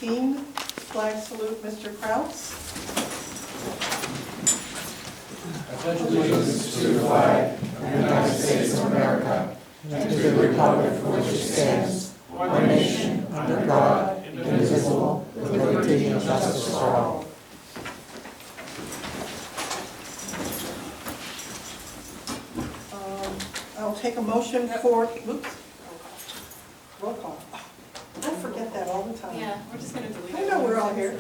19, flag salute, Mr. Kraus. I pledge allegiance to the flag of the United States of America and to the republic for which it stands, one nation, under God, indivisible, with liberty and justice for all. I'll take a motion for, oops, roll call. I forget that all the time. Yeah, we're just gonna delete I it. know we're all here.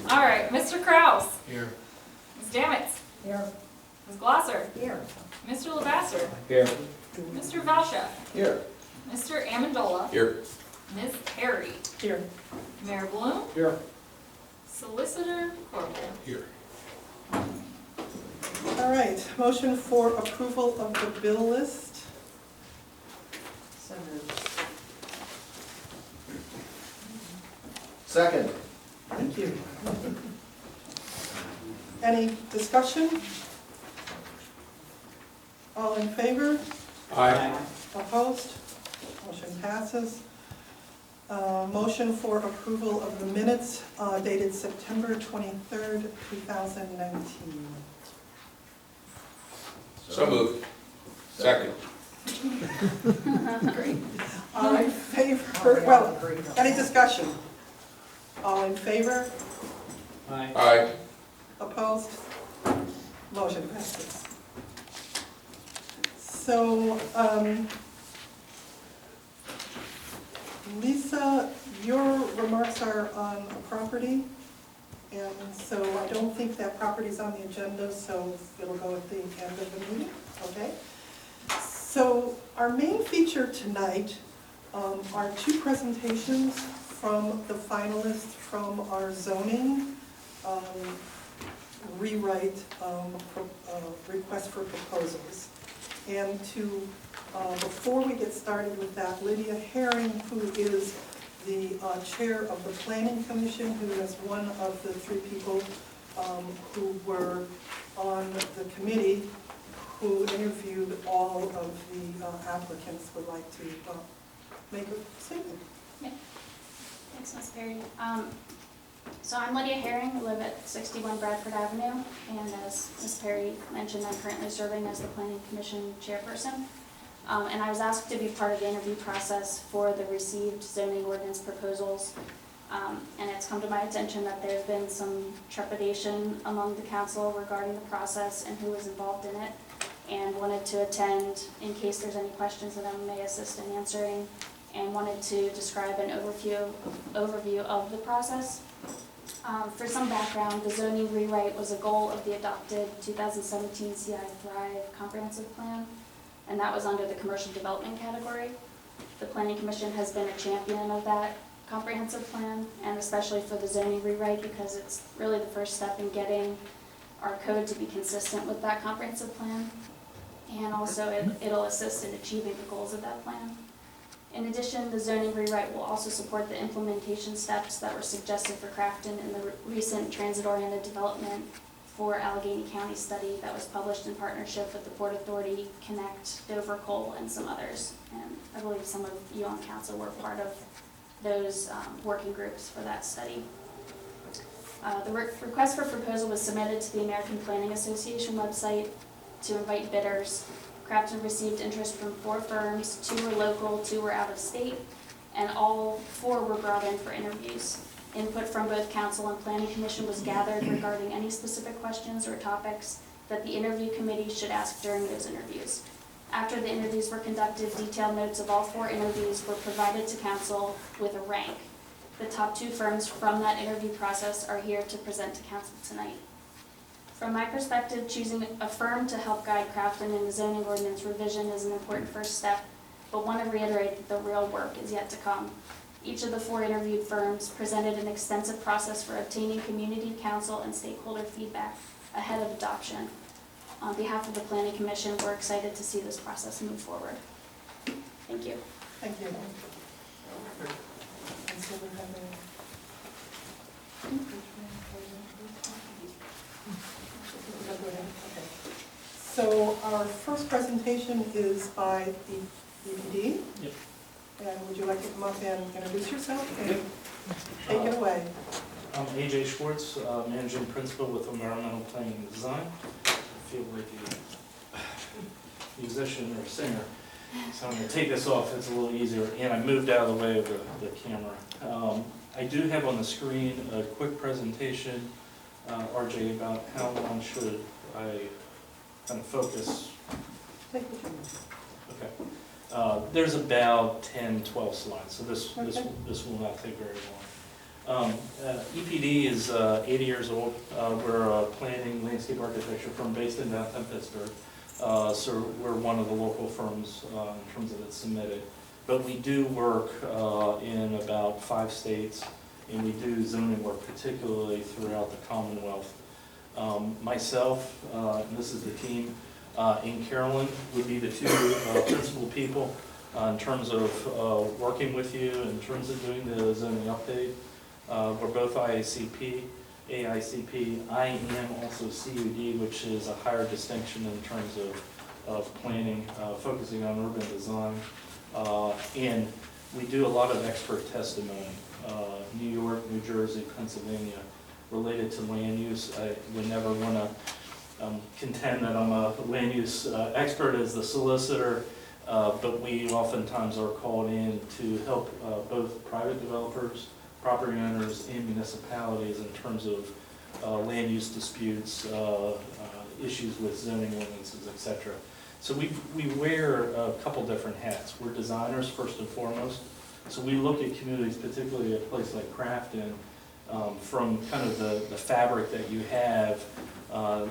All right, Mr. Kraus. Here. Ms. Damitz. Here. Ms. Glosser. Here. Mr. Lavasser. Here. Mr. Valsha. Here. Mr. Amendola. Here. Ms. Perry. Here. Mayor Bloom. Here. Solicitor Corporal. Here. All right, motion for approval of the bill list. So moved. Second. Thank you. Any discussion? All in favor? Aye. Opposed? Motion passes. Motion for approval of the minutes dated September 23rd, 2019. So moved. Second. Great. All in favor? Well, any discussion? All in favor? Aye. Opposed? Motion passes. So, Lisa, your remarks are on a property, and so I don't think that property's on the agenda, so it'll go at the end of the meeting, okay? So our main feature tonight are two presentations from the finalists from our zoning rewrite request for proposals. And before we get started with that, Lydia Herring, who is the chair of the Planning Commission, who is one of the three people who were on the committee who interviewed all of the applicants, would like to make a statement. Yeah. Thanks, Ms. Perry. So I'm Lydia Herring. I live at 61 Bradford Avenue, and as Ms. Perry mentioned, I'm currently serving as the Planning Commission chairperson. And I was asked to be part of the interview process for the received zoning ordinance proposals. And it's come to my attention that there's been some trepidation among the council regarding the process and who was involved in it, and wanted to attend in case there's any questions that I may assist in answering, and wanted to describe an overview of the process. For some background, the zoning rewrite was a goal of the adopted 2017 CI Thrive Comprehensive Plan, and that was under the commercial development category. The Planning Commission has been a champion of that comprehensive plan, and especially for the zoning rewrite, because it's really the first step in getting our code to be consistent with that comprehensive plan, and also it'll assist in achieving the goals of that plan. In addition, the zoning rewrite will also support the implementation steps that were suggested for Crafton in the recent transit-oriented development for Allegheny County study that was published in partnership with the Port Authority, Connect, Dover Coal, and some others. And I believe some of you on council were part of those working groups for that study. The request for proposal was submitted to the American Planning Association website to invite bidders. Crafton received interest from 4 firms, 2 were local, 2 were out of state, and all 4 were brought in for interviews. Input from both council and planning commission was gathered regarding any specific questions or topics that the interview committee should ask during those interviews. After the interviews were conducted, detailed notes of all 4 interviews were provided to council with a rank. The top 2 firms from that interview process are here to present to council tonight. From my perspective, choosing a firm to help guide Crafton in the zoning ordinance revision is an important first step, but want to reiterate that the real work is yet to come. Each of the 4 interviewed firms presented an extensive process for obtaining community, council, and stakeholder feedback ahead of adoption. On behalf of the Planning Commission, we're excited to see this process move forward. Thank you. Thank you. And so we have Okay. So our first presentation is by the EPD. Yep. And would you like to come up and introduce yourself? And Take it away. I'm AJ Schwartz, Managing Principal with Environmental Planning and Design. I feel like a musician or singer, so I'm going to take this off, it's a little easier, and I moved out of the way of the camera. I do have on the screen a quick presentation, RJ, about how long should I kind of focus. Take what you want. Okay. There's about 10, 12 slides, so this will not take very long. EPD is 80 years old. We're a planning landscape architecture firm based in downtown Pittsburgh. So we're one of the local firms in terms of it's submitted. But we do work in about 5 states, and we do zoning work particularly throughout the Commonwealth. Myself, and this is the team, and Carolyn would be the 2 principal people in terms of working with you, in terms of doing the zoning update. We're both AICP. I am also CUD, which is a higher distinction in terms of planning, focusing on urban design. And we do a lot of expert testimony, New York, New Jersey, Pennsylvania, related to land use. I would never want to contend that I'm a land use expert as the solicitor, but we oftentimes are called in to help both private developers, property owners, and municipalities in terms of land use disputes, issues with zoning ordinances, etc. So we wear a couple different hats. We're designers first and foremost. So we look at communities, particularly a place like Crafton, from kind of the fabric that you have,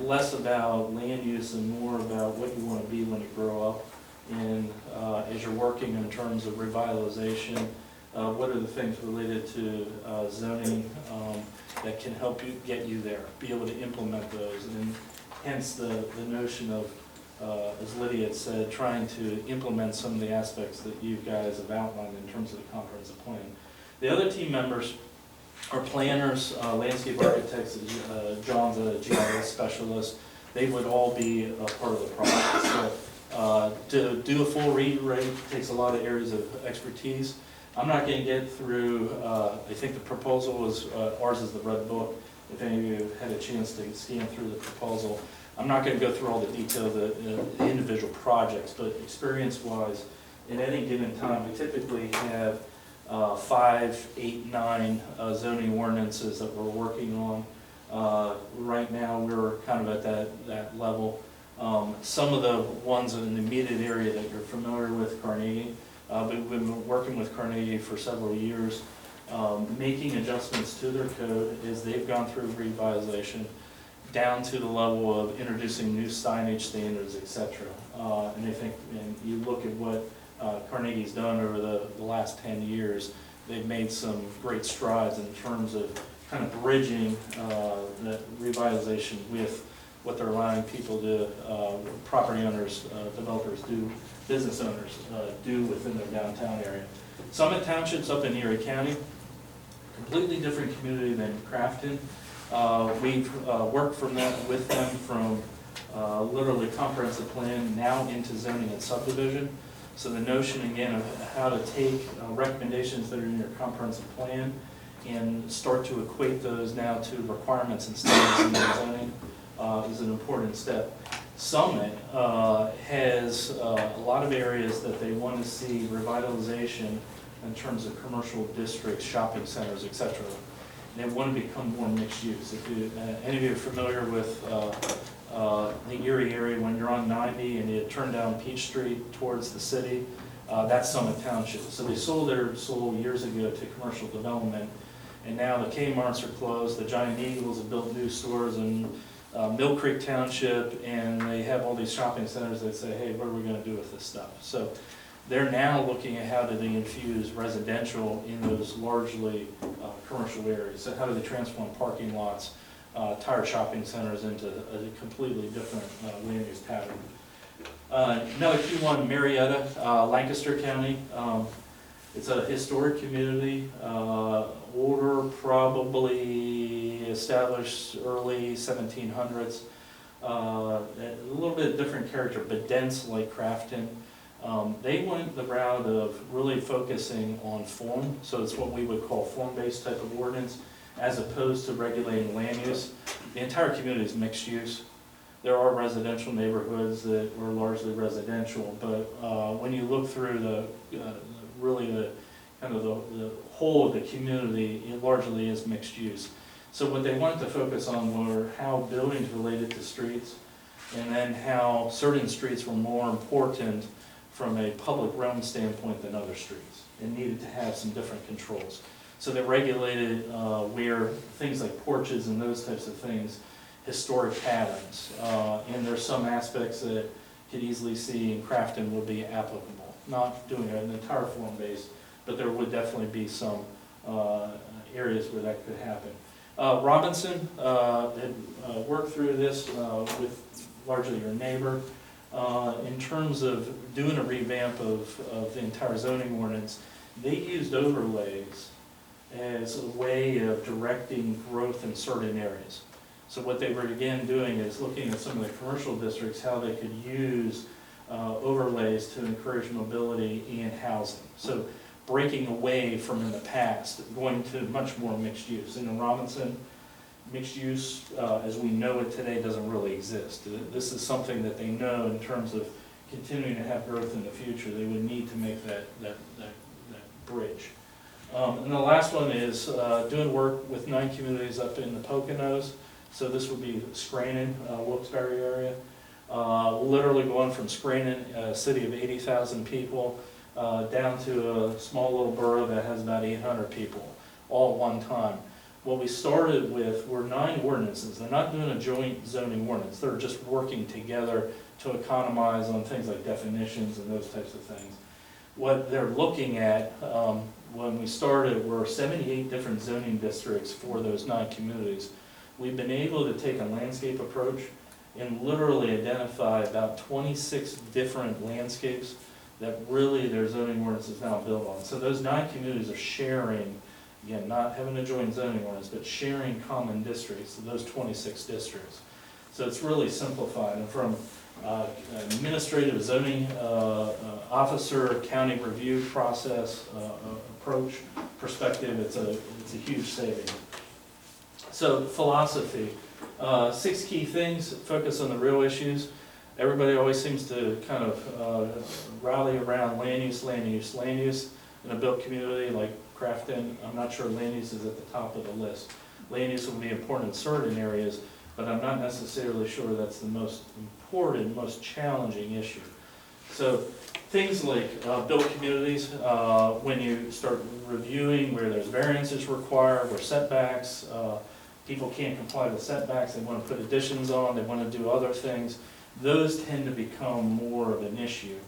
less about land use and more about what you want to be when you grow up. And as you're working in terms of revitalization, what are the things related to zoning that can help you get you there, be able to implement those, and hence the notion of, as Lydia had said, trying to implement some of the aspects that you guys have outlined in terms of the comprehensive plan. The other team members are planners, landscape architects, John's a GIS specialist. They would all be a part of the process. So to do a full read rate takes a lot of areas of expertise. I'm not going to get through, I think the proposal was, ours is the red book, if any of you had a chance to scan through the proposal. I'm not going to go through all the detail of the individual projects, but experience-wise, at any given time, we typically have 5, 8, 9 zoning ordinances that we're working on. Right now, we're kind of at that level. Some of the ones in the immediate area that you're familiar with, Carnegie, we've been working with Carnegie for several years, making adjustments to their code as they've gone through revitalization, down to the level of introducing new signage standards, etc. And I think, and you look at what Carnegie's done over the last 10 years, they've made some great strides in terms of kind of bridging that revitalization with what they're allowing people to, property owners, developers do, business owners do within their downtown area. Summit Township's up in Erie County, completely different community than Crafton. We've worked with them from literally comprehensive plan now into zoning and subdivision. So the notion again of how to take recommendations that are in your comprehensive plan and start to equate those now to requirements and standards in the zoning is an important step. Summit has a lot of areas that they want to see revitalization in terms of commercial districts, shopping centers, etc. They want to become more mixed use. If you, any of you are familiar with the Erie area, when you're on 90 and you turn down Peach Street towards the city, that's Summit Township. So they sold their soul years ago to commercial development, and now the Kmart's are closed, the Giant Eagles have built new stores in Mill Creek Township, and they have all these shopping centers that say, hey, what are we going to do with this stuff? So they're now looking at how do they infuse residential in those largely commercial areas. So how do they transform parking lots, tire shopping centers into a completely different land use pattern. Another key one, Marietta, Lancaster County. It's a historic community, older, probably established early 1700s. A little bit different character, but dense like Crafton. They went the route of really focusing on form, so it's what we would call form-based type of ordinance, as opposed to regulating land use. The entire community is mixed use. There are residential neighborhoods that were largely residential, but when you look through the whole of the community, it largely is mixed use. So what they wanted to focus on were how buildings related to streets, and then how certain streets were more important from a public realm standpoint than other streets, and needed to have some different controls. So they regulated where things like porches and those types of things, historic patterns, and there's some aspects that could easily see in Crafton would be applicable. Not doing an entire form base, but there would definitely be some areas where that could happen. Robinson had worked through this with largely your neighbor in terms of doing a revamp of the entire zoning ordinance. They used overlays as a way of directing growth in certain areas. So what they were again doing is looking at some of the commercial districts, how they could use overlays to encourage mobility and housing. So breaking away from in the past, going to much more mixed use. And in Robinson, mixed use as we know it today doesn't really exist. This is something that they know in terms of continuing to have growth in the future. They would need to make that bridge. And the last one is doing work with 9 communities up in the Poconos. So this would be Scranton, Wilkes-Barre area. Literally going from Scranton, a city of 80,000 people, down to a small little borough that has about 800 people, all at one time. What we started with were 9 ordinances. They're not doing a joint zoning ordinance. They're just working together to economize on things like definitions and those types of things. What they're looking at when we started were 78 different zoning districts for those 9 communities. We've been able to take a landscape approach and literally identify about 26 different landscapes that really their zoning ordinance is now built on. So those 9 communities are sharing, again, not having a joint zoning ordinance, but sharing common districts, so those 26 districts. So it's really simplified, and from administrative zoning officer, county review process approach perspective, it's a huge saving. So philosophy, 6 key things, focus on the real issues. Everybody always seems to kind of rally around land use, land use, land use. In a built community like Crafton, I'm not sure land use is at the top of the list. Land use will be important in certain areas, but I'm not necessarily sure that's the most important, most challenging issue. So things like built communities, when you start reviewing where there's variances required, where setbacks, people can't comply with setbacks, they want to put additions on, they want to do other things, those tend to become more of an issue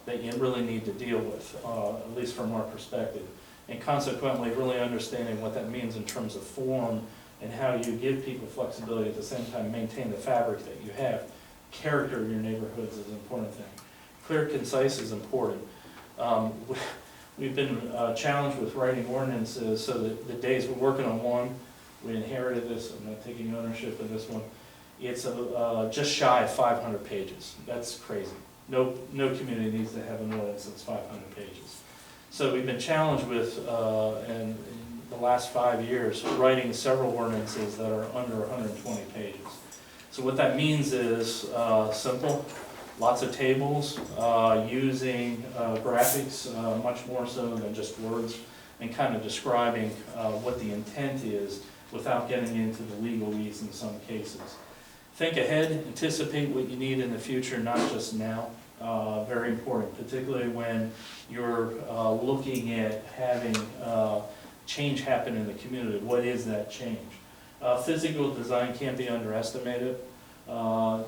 that you really need to deal with, at least from our perspective. And consequently, really understanding what that means in terms of form and how you give people flexibility at the same time maintain the fabric that you have. Character of your neighborhoods is an important thing. Clear, concise is important. We've been challenged with writing ordinances, so that the days we're working on one, we inherited this, I'm not taking ownership of this one. It's just shy of 500 pages. That's crazy. No community needs to have an ordinance that's 500 pages. So we've been challenged with, in the last 5 years, writing several ordinances that are under 120 pages. So what that means is simple, lots of tables, using graphics much more so than just words, and kind of describing what the intent is without getting into the legalese in some cases. Think ahead, anticipate what you need in the future, not just now. Very important, particularly when you're looking at having change happen in the community. What is that change? Physical design can't be underestimated.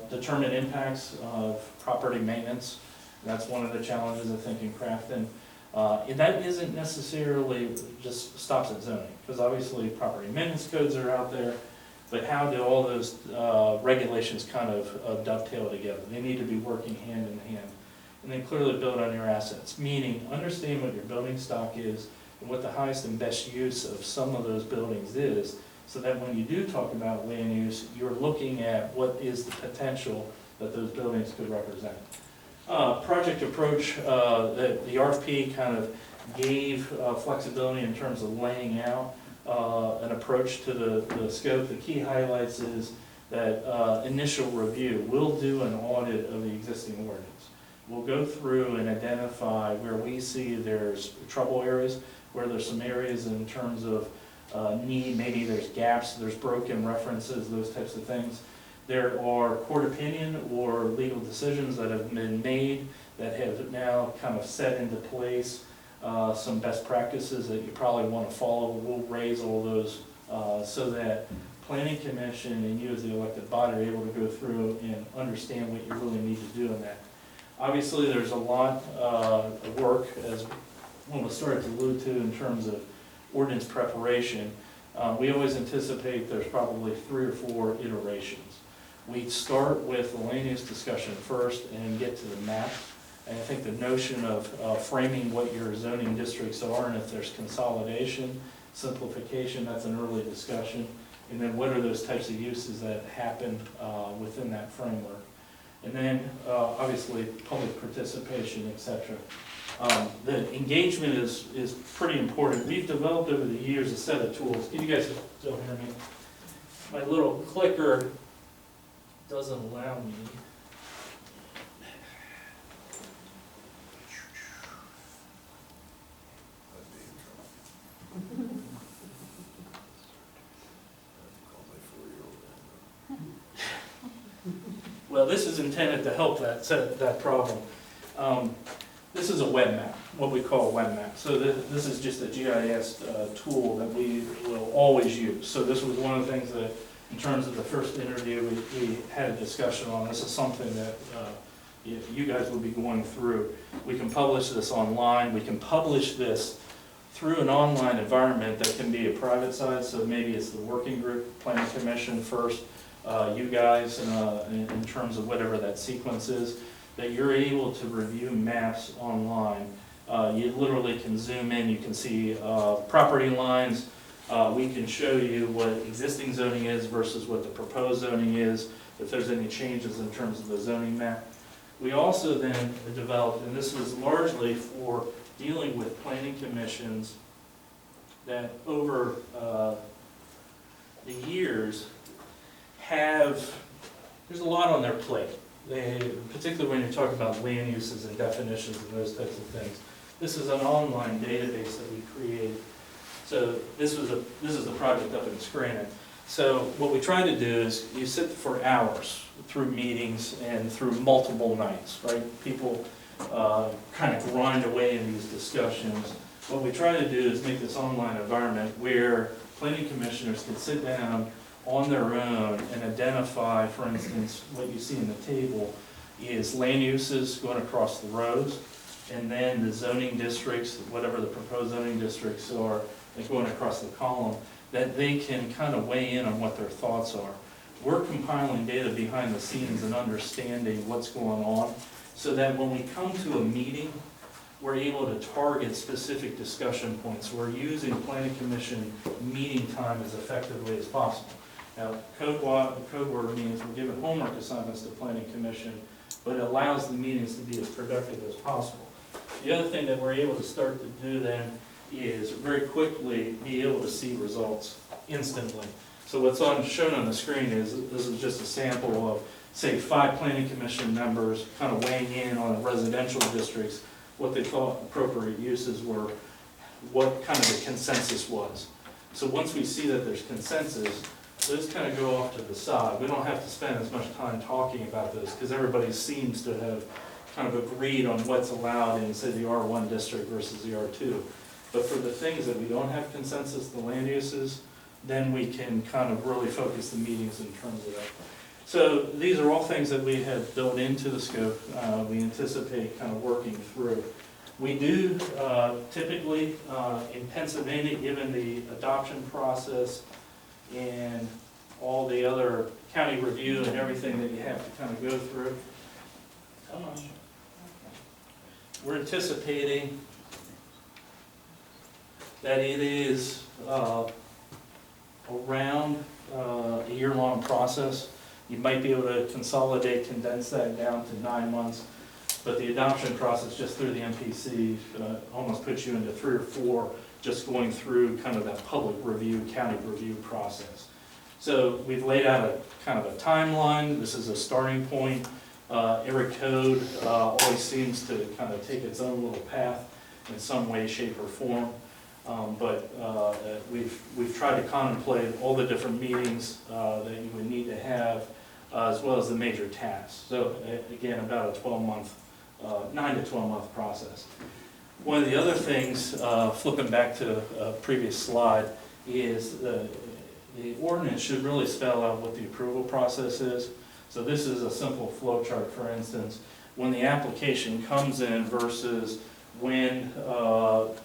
Determine impacts of property maintenance. That's one of the challenges, I think, in Crafton. And that isn't necessarily just stops at zoning, because obviously property maintenance codes are out there, but how do all those regulations kind of dovetail together? They need to be working hand in hand. And then clearly build on your assets, meaning understand what your building stock is and what the highest and best use of some of those buildings is, so that when you do talk about land use, you're looking at what is the potential that those buildings could represent. Project approach, the RFP kind of gave flexibility in terms of laying out an approach to the scope. The key highlights is that initial review, we'll do an audit of the existing ordinance. We'll go through and identify where we see there's trouble areas, where there's some areas in terms of need, maybe there's gaps, there's broken references, those types of things. There are court opinion or legal decisions that have been made that have now kind of set into place some best practices that you probably want to follow. We'll raise all those so that Planning Commission and you as the elected body are able to go through and understand what you really need to do in that. Obviously, there's a lot of work, as Wilma started to allude to, in terms of ordinance preparation. We always anticipate there's probably 3 or 4 iterations. We start with the land use discussion first and get to the map. And I think the notion of framing what your zoning districts are, and if there's consolidation, simplification, that's an early discussion. And then what are those types of uses that happen within that framework? And then obviously public participation, et cetera. The engagement is pretty important. We've developed over the years a set of tools. Can you guys still hear me? My little clicker doesn't allow me. Well, this is intended to help that problem. This is a web map, what we call a web map. So this is just a GIS tool that we will always use. So this was one of the things that, in terms of the first interview, we had a discussion on. This is something that you guys will be going through. We can publish this online. We can publish this through an online environment that can be a private site. So maybe it's the working group, Planning Commission first, you guys in terms of whatever that sequence is, that you're able to review maps online. You literally can zoom in, you can see property lines. We can show you what existing zoning is versus what the proposed zoning is, if there's any changes in terms of the zoning map. We also then developed, and this was largely for dealing with planning commissions that over the years there's a lot on their plate. Particularly when you're talking about land uses and definitions and those types of things. This is an online database that we created. So this is the project up in Scranton. So what we try to do is you sit for hours through meetings and through multiple nights, right? People kind of grind away in these discussions. What we try to do is make this online environment where planning commissioners can sit down on their own and identify, for instance, what you see in the table is land uses going across the rows, and then the zoning districts, whatever the proposed zoning districts are, like going across the column, that they can kind of weigh in on what their thoughts are. We're compiling data behind the scenes and understanding what's going on, so that when we come to a meeting, we're able to target specific discussion points. We're using planning commission meeting time as effectively as possible. Now, code word means we're giving homework assignments to planning commission, but it allows the meetings to be as productive as possible. The other thing that we're able to start to do then is very quickly be able to see results instantly. So what's shown on the screen is, this is just a sample of, say, 5 planning commission members kind of weighing in on residential districts, what they thought appropriate uses were, what kind of the consensus was. So once we see that there's consensus, those kind of go off to the side. We don't have to spend as much time talking about those because everybody seems to have kind of agreed on what's allowed in, say, the R1 district versus the R2. But for the things that we don't have consensus, the land uses, then we can kind of really focus the meetings in terms of that. So these are all things that we have built into the scope. We anticipate kind of working through. We do typically in Pennsylvania, given the adoption process and all the other county review and everything that you have to kind of go through. Come on. We're anticipating that it is around a year-long process. You might be able to consolidate, condense that down to 9 months. but the adoption process just through the MPC almost puts you into 3 or 4 just going through kind of that public review, county review process. So we've laid out a kind of a timeline. This is a starting point. Every code always seems to kind of take its own little path in some way, shape, or form. But we've tried to contemplate all the different meetings that you would need to have, as well as the major tasks. So again, about a 12-month, 9 to 12-month process. One of the other things, flipping back to a previous slide, is the ordinance should really spell out what the approval process is. So this is a simple flow chart, for instance. When the application comes in versus when,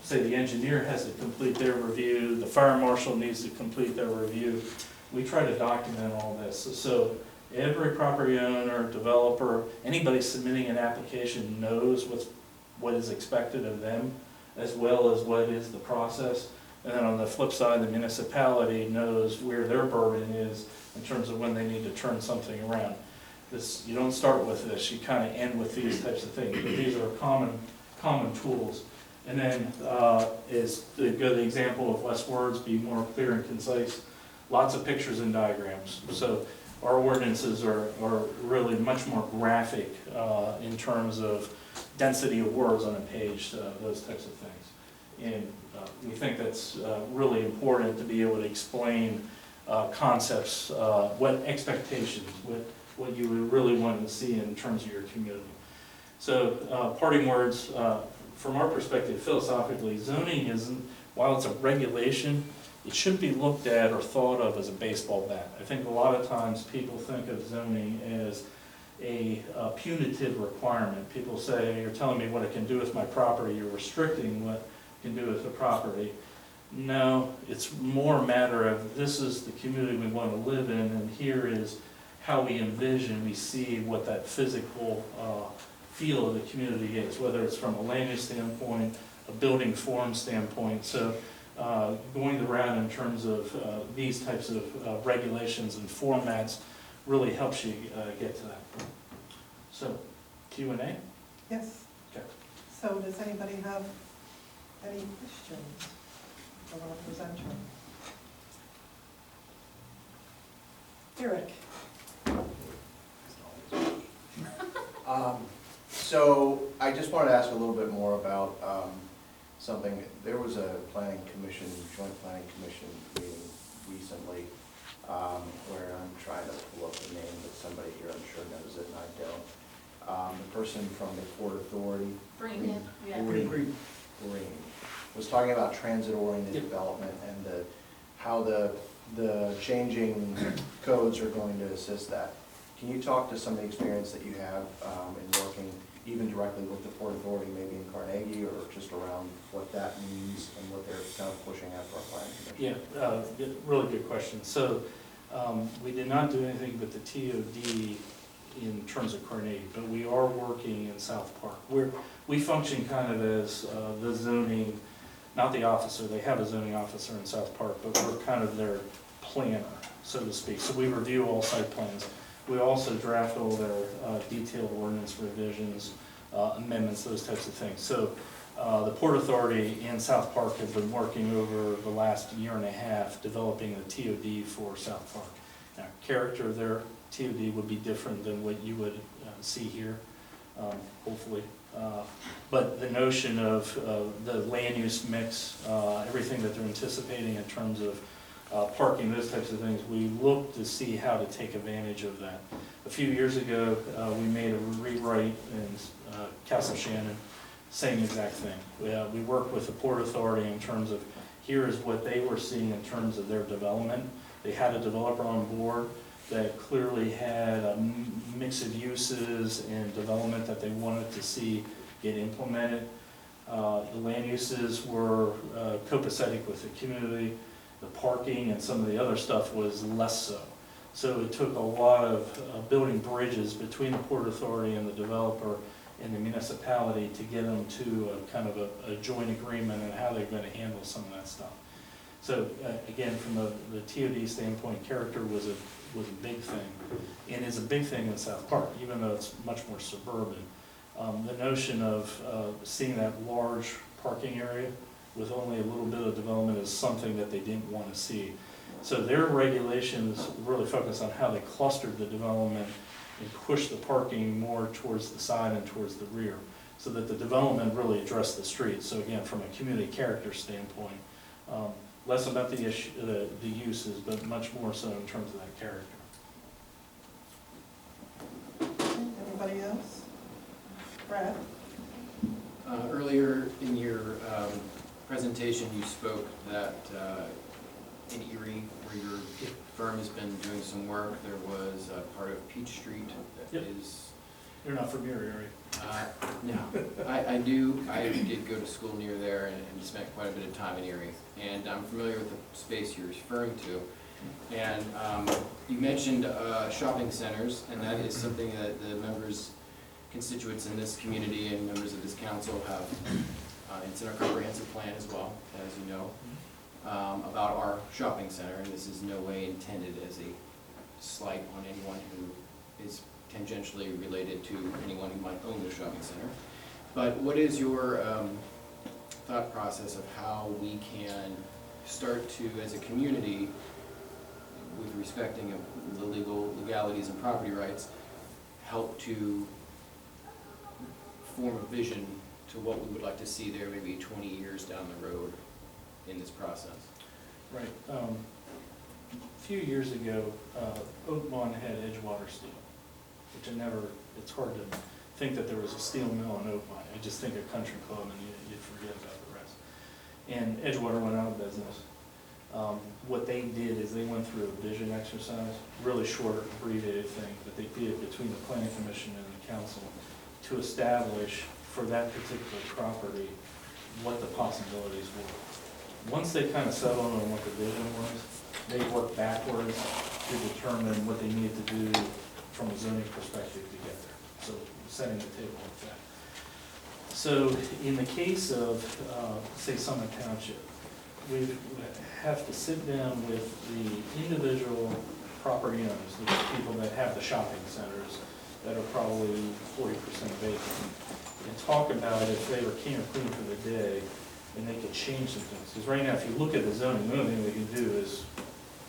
say, the engineer has to complete their review, the fire marshal needs to complete their review, we try to document all this. So every property owner, developer, anybody submitting an application knows what is expected of them, as well as what is the process. And then on the flip side, the municipality knows where their burden is in terms of when they need to turn something around. This, you don't start with this, you kind of end with these types of things, but these are common tools. And then is the good example of less words, be more clear and concise, lots of pictures and diagrams. So our ordinances are really much more graphic in terms of density of words on a page, those types of things. And we think that's really important to be able to explain concepts, what expectations, what you would really want to see in terms of your community. So parting words, from our perspective, philosophically, zoning isn't, while it's a regulation, it shouldn't be looked at or thought of as a baseball bat. I think a lot of times people think of zoning as a punitive requirement. People say, you're telling me what I can do with my property, you're restricting what I can do with the property. No, it's more a matter of this is the community we want to live in, and here is how we envision, we see what that physical feel of the community is, whether it's from a land use standpoint, a building form standpoint. So going the route in terms of these types of regulations and formats really helps you get to that point. So, Q&A? Yes. Okay. So does anybody have any questions for our presenter? Eric? So I just wanted to ask a little bit more about something. There was a planning commission, joint planning commission meeting recently where I'm trying to pull up the name, but somebody here I'm sure knows it and I don't. The person from the Port Authority, Green. Green, was talking about transit-oriented development and how the changing codes are going to assist that. Can you talk to some of the experience that you have in working even directly with the Port Authority, maybe in Carnegie, or just around what that means and what they're kind of pushing at for our planning commission? Yeah, really good question. So we did not do anything with the TOD in terms of Carnegie, but we are working in South Park. We function kind of as the zoning, not the officer, they have a zoning officer in South Park, but we're kind of their planner, so to speak. So we review all site plans. We also draft all their detailed ordinance revisions, amendments, those types of things. So the Port Authority and South Park have been working over the last year and a half developing the TOD for South Park. Now, character of their TOD would be different than what you would see here, hopefully. But the notion of the land use mix, everything that they're anticipating in terms of parking, those types of things, we look to see how to take advantage of that. A few years ago, we made a rewrite in Castle Shannon, same exact thing. We worked with the Port Authority in terms of here is what they were seeing in terms of their development. They had a developer on board that clearly had a mix of uses and development that they wanted to see get implemented. The land uses were copacetic with the community. The parking and some of the other stuff was less so. So it took a lot of building bridges between the Port Authority and the developer and the municipality to get them to a kind of a joint agreement on how they're going to handle some of that stuff. So again, from the TOD standpoint, character was a big thing, and is a big thing in South Park, even though it's much more suburban. The notion of seeing that large parking area with only a little bit of development is something that they didn't want to see. So their regulations really focus on how they clustered the development and pushed the parking more towards the side and towards the rear, so that the development really addressed the street. So again, from a community character standpoint, less about the issue, the uses, but much more so in terms of that character. Anybody else? Brad? Earlier in your presentation, you spoke that in Erie, where your firm has been doing some work, there was a part of Peach Street that Yep. is... You're not from your area. No, I did go to school near there and spent quite a bit of time in Erie. And I'm familiar with the space you're referring to. And you mentioned shopping centers, and that is something that the members, constituents in this community and members of this council have, it's in our comprehensive plan as well, as you know, about our shopping center. And this is no way intended as a slight on anyone who is tangentially related to anyone who might own the shopping center. But what is your thought process of how we can start to, as a community, with respecting of the legalities and property rights, help to form a vision to what we would like to see there maybe 20 years down the road in this process? Right. A few years ago, Oakmont had Edgewater Steel, which it's hard to think that there was a steel mill in Oakmont. I just think a country club and you'd forget about the rest. And Edgewater went out of business. What they did is they went through a vision exercise, really short, abbreviated thing, but they did it between the planning commission and the council to establish for that particular property what the possibilities were. Once they kind of settled on what the vision was, they worked backwards to determine what they needed to do from a zoning perspective to get there. So setting the table with that. So in the case of, say, Summit Township, we have to sit down with the individual property owners, the people that have the shopping centers that are probably 40% vacant, and talk about if they were king or queen for the day, and they could change some things. Because right now, if you look at the zoning, the only thing they can do is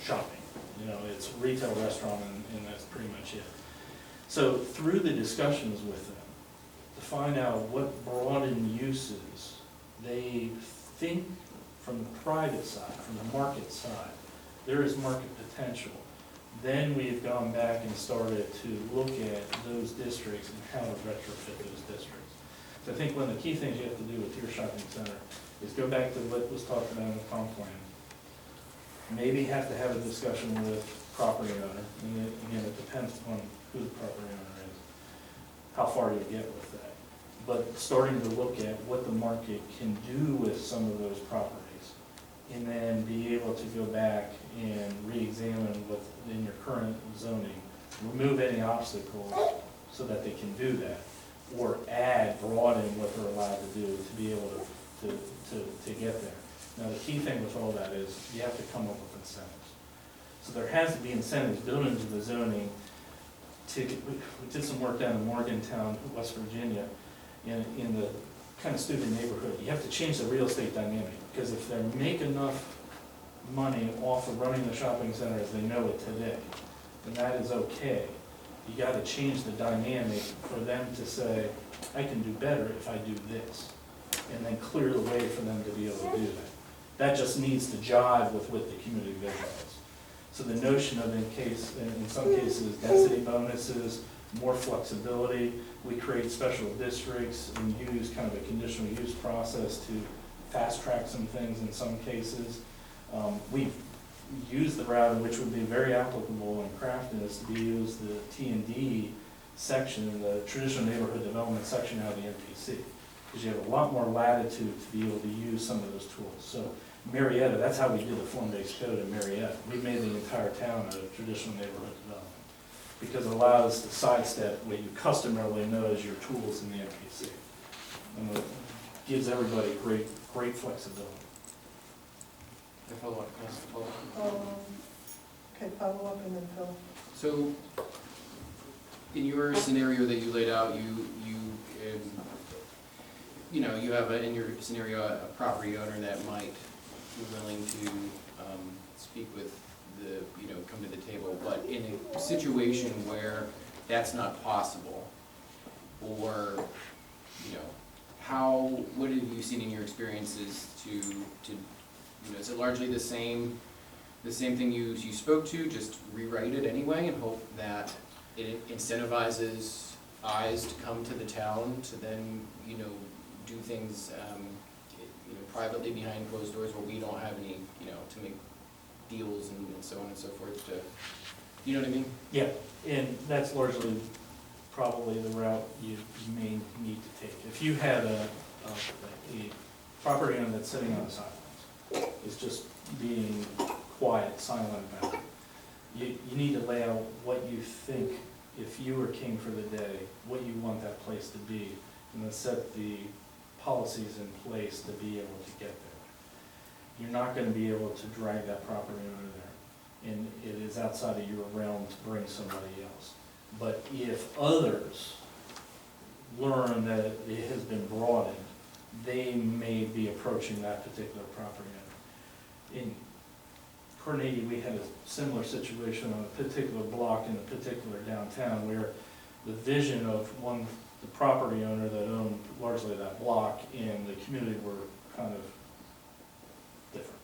shopping. You know, it's retail, restaurant, and that's pretty much it. So through the discussions with them, to find out what broadened uses they think from the private side, from the market side, there is market potential. Then we've gone back and started to look at those districts and how to retrofit those districts. So I think one of the key things you have to do with your shopping center is go back to what was talked about in the comp plan. Maybe have to have a discussion with property owner, and again, it depends on who the property owner is, how far you get with that. But starting to look at what the market can do with some of those properties, and then be able to go back and re-examine within your current zoning, remove any obstacles so that they can do that, or add, broaden what they're allowed to do to be able to get there. Now, the key thing with all that is you have to come up with incentives. So there has to be incentives built into the zoning. We did some work down in Morgantown, West Virginia, in the kind of stupid neighborhood. You have to change the real estate dynamic, because if they make enough money off of running the shopping center as they know it today, then that is okay. You got to change the dynamic for them to say, I can do better if I do this, and then clear the way for them to be able to do that. That just needs to jive with what the community vision is. So the notion of, in some cases, density bonuses, more flexibility, we create special districts and use kind of a conditional use process to fast track some things in some cases. We've used the route, which would be very applicable in Crafton, is to use the T&D section, the traditional neighborhood development section out of the MPC, because you have a lot more latitude to be able to use some of those tools. So Marietta, that's how we did the form-based code in Marietta. We made the entire town a traditional neighborhood development, because it allows us to sidestep what you customarily know as your tools in the MPC. And it gives everybody great flexibility. Can I follow up? Can I follow up? Okay, follow up and then Phil. So, in your scenario that you laid out, you you know, you have in your scenario, a property owner that might be willing to speak with come to the table, but in a situation where that's not possible, or, what have you seen in your experiences is it largely the same thing you spoke to, just rewrite it anyway and hope that it incentivizes eyes to come to the town to then, do things, privately behind closed doors where we don't have any, to make deals and so on and so forth to, you know what I mean? Yeah, and that's largely probably the route you may need to take. If you had a property owner that's sitting on the sidelines, is just being quiet, silent about it, you need to lay out what you think, if you were king for the day, what you want that place to be, and then set the policies in place to be able to get there. You're not going to be able to drag that property owner there, and it is outside of your realm to bring somebody else. But if others learn that it has been broadened, they may be approaching that particular property owner. In Carnegie, we had a similar situation on a particular block in a particular downtown where the vision of the property owner that owned largely that block and the community were kind of different.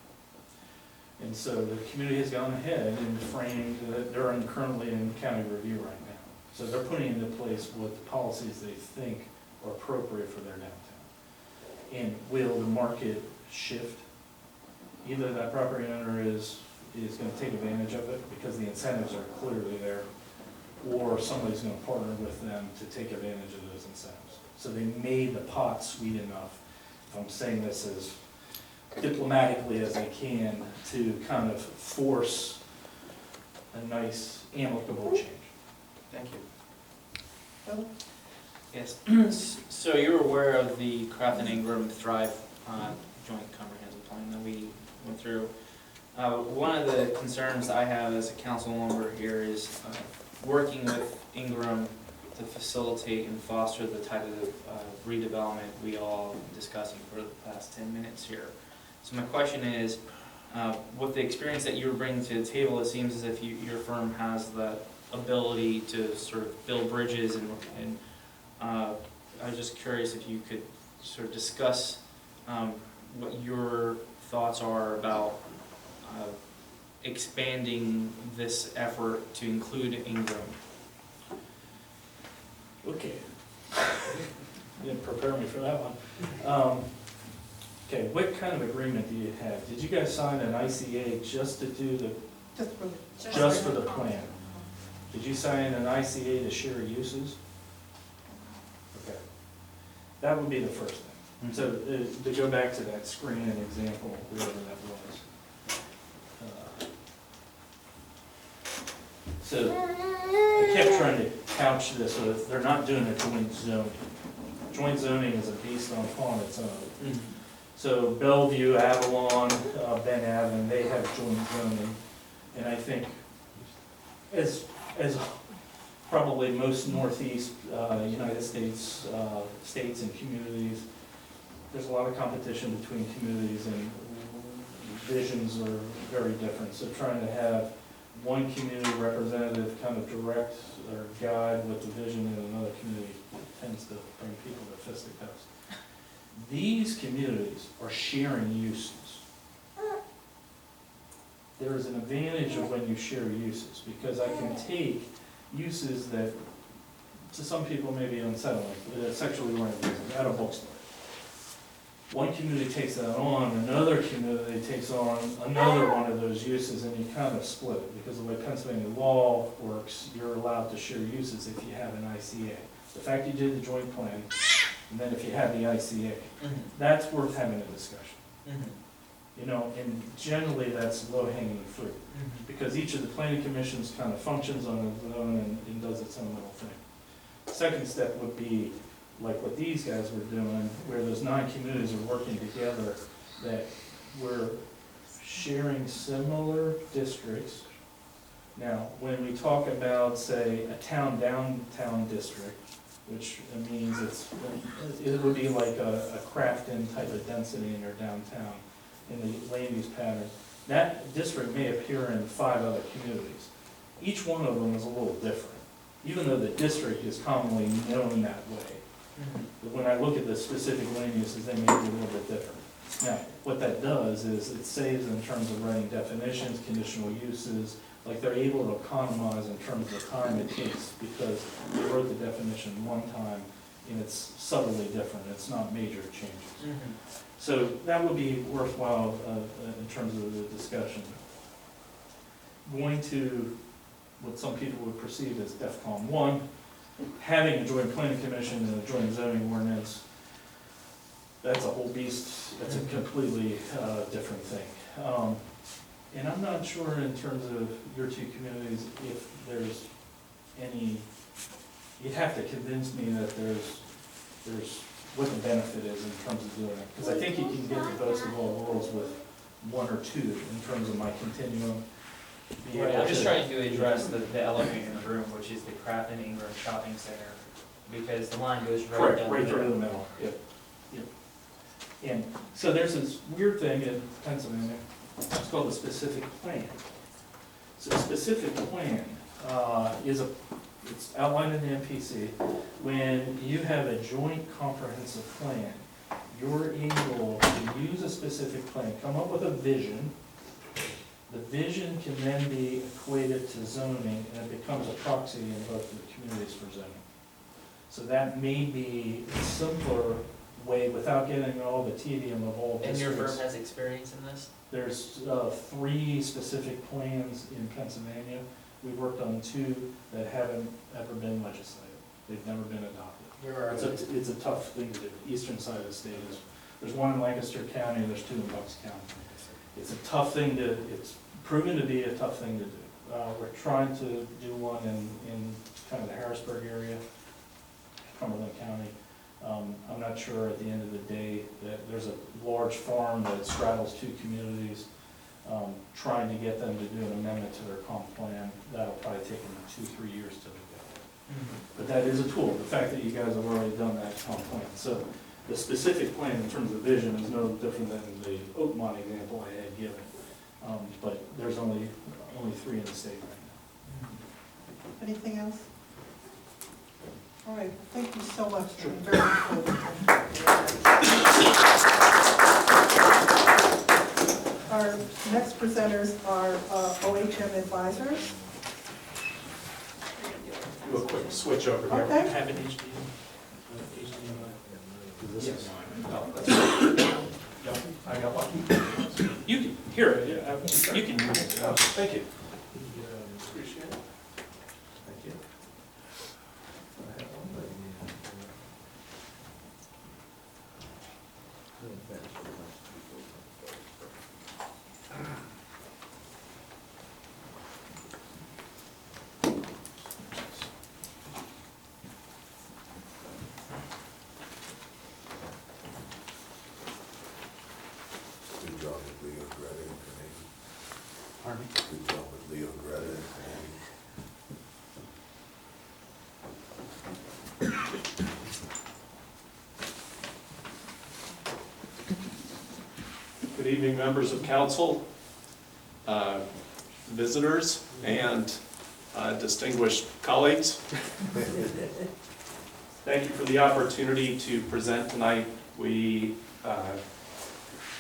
And so the community has gone ahead and framed, they're currently in county review right now. So they're putting into place what the policies they think are appropriate for their downtown. And will the market shift? Either that property owner is going to take advantage of it because the incentives are clearly there, or somebody's going to partner with them to take advantage of those incentives. So they made the pot sweet enough, if I'm saying this as diplomatically as I can, to kind of force a nice amicable change. Thank you. Bill? Yes, so you're aware of the Crafton Ingram Thrive joint comprehensive plan that we went through. One of the concerns I have as a council member here is working with Ingram to facilitate and foster the type of redevelopment we all discussing for the past 10 minutes here. So my question is, with the experience that you're bringing to the table, it seems as if your firm has the ability to sort of build bridges, and I was just curious if you could sort of discuss what your thoughts are about expanding this effort to include Ingram. Okay. You didn't prepare me for that one. Okay, what kind of agreement do you have? Did you guys sign an ICA just to do the, just for the plan? Did you sign an ICA to share uses? Okay. That would be the first thing. So to go back to that screen and example, wherever that was. So I kept trying to couch this so that they're not doing a joint zoning. Joint zoning is a beast on its own. Mm-hmm. So Bellevue, Avalon, Ben Ave, they have joint zoning. And I think as probably most Northeast United States states and communities, there's a lot of competition between communities and visions are very different. So trying to have one community representative kind of direct or guide with the vision in another community tends to bring people to fisticuffs. These communities are sharing uses. There is an advantage of when you share uses, because I can take uses that to some people may be unsettling, sexually oriented uses at a bookstore. One community takes that on, another community takes on another one of those uses, and you kind of split it, because the way Pennsylvania law works, you're allowed to share uses if you have an ICA. The fact you did the joint plan, and then if you have the ICA, that's worth having a discussion. You know, and generally that's low-hanging fruit, because each of the planning commissions kind of functions on its own and does its own little thing. Second step would be like what these guys were doing, where those 9 communities are working together, that we're sharing similar districts. Now, when we talk about, say, a downtown district, which means it would be like a Crafton type of density in your downtown, in the land use pattern. That district may appear in 5 other communities. Each one of them is a little different, even though the district is commonly known that way. But when I look at the specific land uses, they may be a little bit different. Now, what that does is it saves in terms of writing definitions, conditional uses, like they're able to economize in terms of the time it takes because they wrote the definition one time and it's subtly different, it's not major changes. So that would be worthwhile in terms of the discussion. Going to what some people would perceive as DEFCON 1, having a joint planning commission and a joint zoning ordinance, that's a whole beast, that's a completely different thing. And I'm not sure in terms of your 2 communities if there's any, you'd have to convince me that there's what the benefit is in terms of doing it. Because I think you can get the best of all worlds with 1 or 2 in terms of my continuum. Right, I'm just trying to address the elephant in the room, which is the Crafton Ingram Shopping Center, because the line goes right Correct, down right the through the middle. middle, yep, yep. And so there's this weird thing in Pennsylvania, it's called a specific plan. So a specific plan it's outlined in the MPC. When you have a joint comprehensive plan, you're able to use a specific plan, come up with a vision. The vision can then be equated to zoning, and it becomes a proxy in both the communities for zoning. So that may be a simpler way without getting all the tedium of all And your districts. firm has experience in this? There's 3 specific plans in Pennsylvania. We worked on 2 that haven't ever been legislated. They've never been adopted. Where are they? It's a tough thing to do. The eastern side of the state is, there's 1 in Lancaster County, and there's 2 in Bucks County. It's a tough thing to, it's proven to be a tough thing to do. We're trying to do one in kind of the Harrisburg area, Cumberland County. I'm not sure at the end of the day that there's a large farm that straddles 2 communities. Trying to get them to do an amendment to their comp plan, that'll probably take them 2-3 years to do that. But that is a tool, the fact that you guys have already done that comp plan. So the specific plan in terms of vision is no different than the Oakmont example I had given. But there's only 3 in the state right now. Anything else? All right, thank you so much. Sure. Very informative. Our next presenters are OHM advisors. Do a quick switch over here. Okay. Have an HDMI. Yes. Oh, that's right. Yep, I got one. You can hear it, yeah, you can hear it. Oh, thank you. Appreciate it. Thank you. Good job with Leo, Greta, and Canadian. Pardon me? Good job with Leo, Greta, and Good evening, members of council, visitors, and distinguished colleagues. Thank you for the opportunity to present tonight. We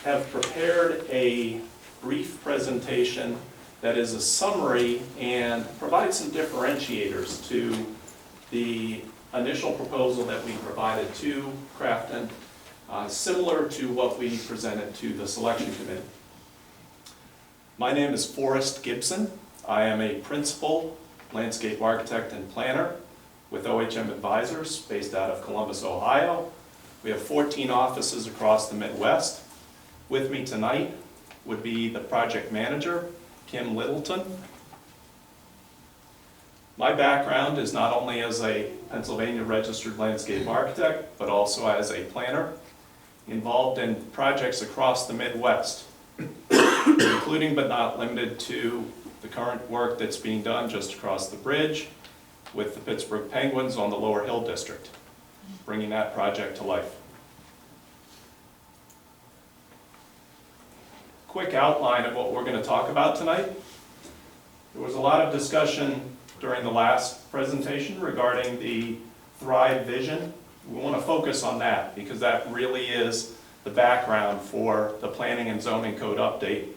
have prepared a brief presentation that is a summary and provides some differentiators to the initial proposal that we provided to Crafton, similar to what we presented to the selection committee. My name is Forrest Gibson. I am a principal landscape architect and planner with OHM Advisors based out of Columbus, Ohio. We have 14 offices across the Midwest. With me tonight would be the project manager, Kim Littleton. My background is not only as a Pennsylvania registered landscape architect, but also as a planner involved in projects across the Midwest, including but not limited to the current work that's being done just across the bridge with the Pittsburgh Penguins on the Lower Hill District, bringing that project to life. Quick outline of what we're going to talk about tonight. There was a lot of discussion during the last presentation regarding the Thrive vision. We want to focus on that because that really is the background for the planning and zoning code update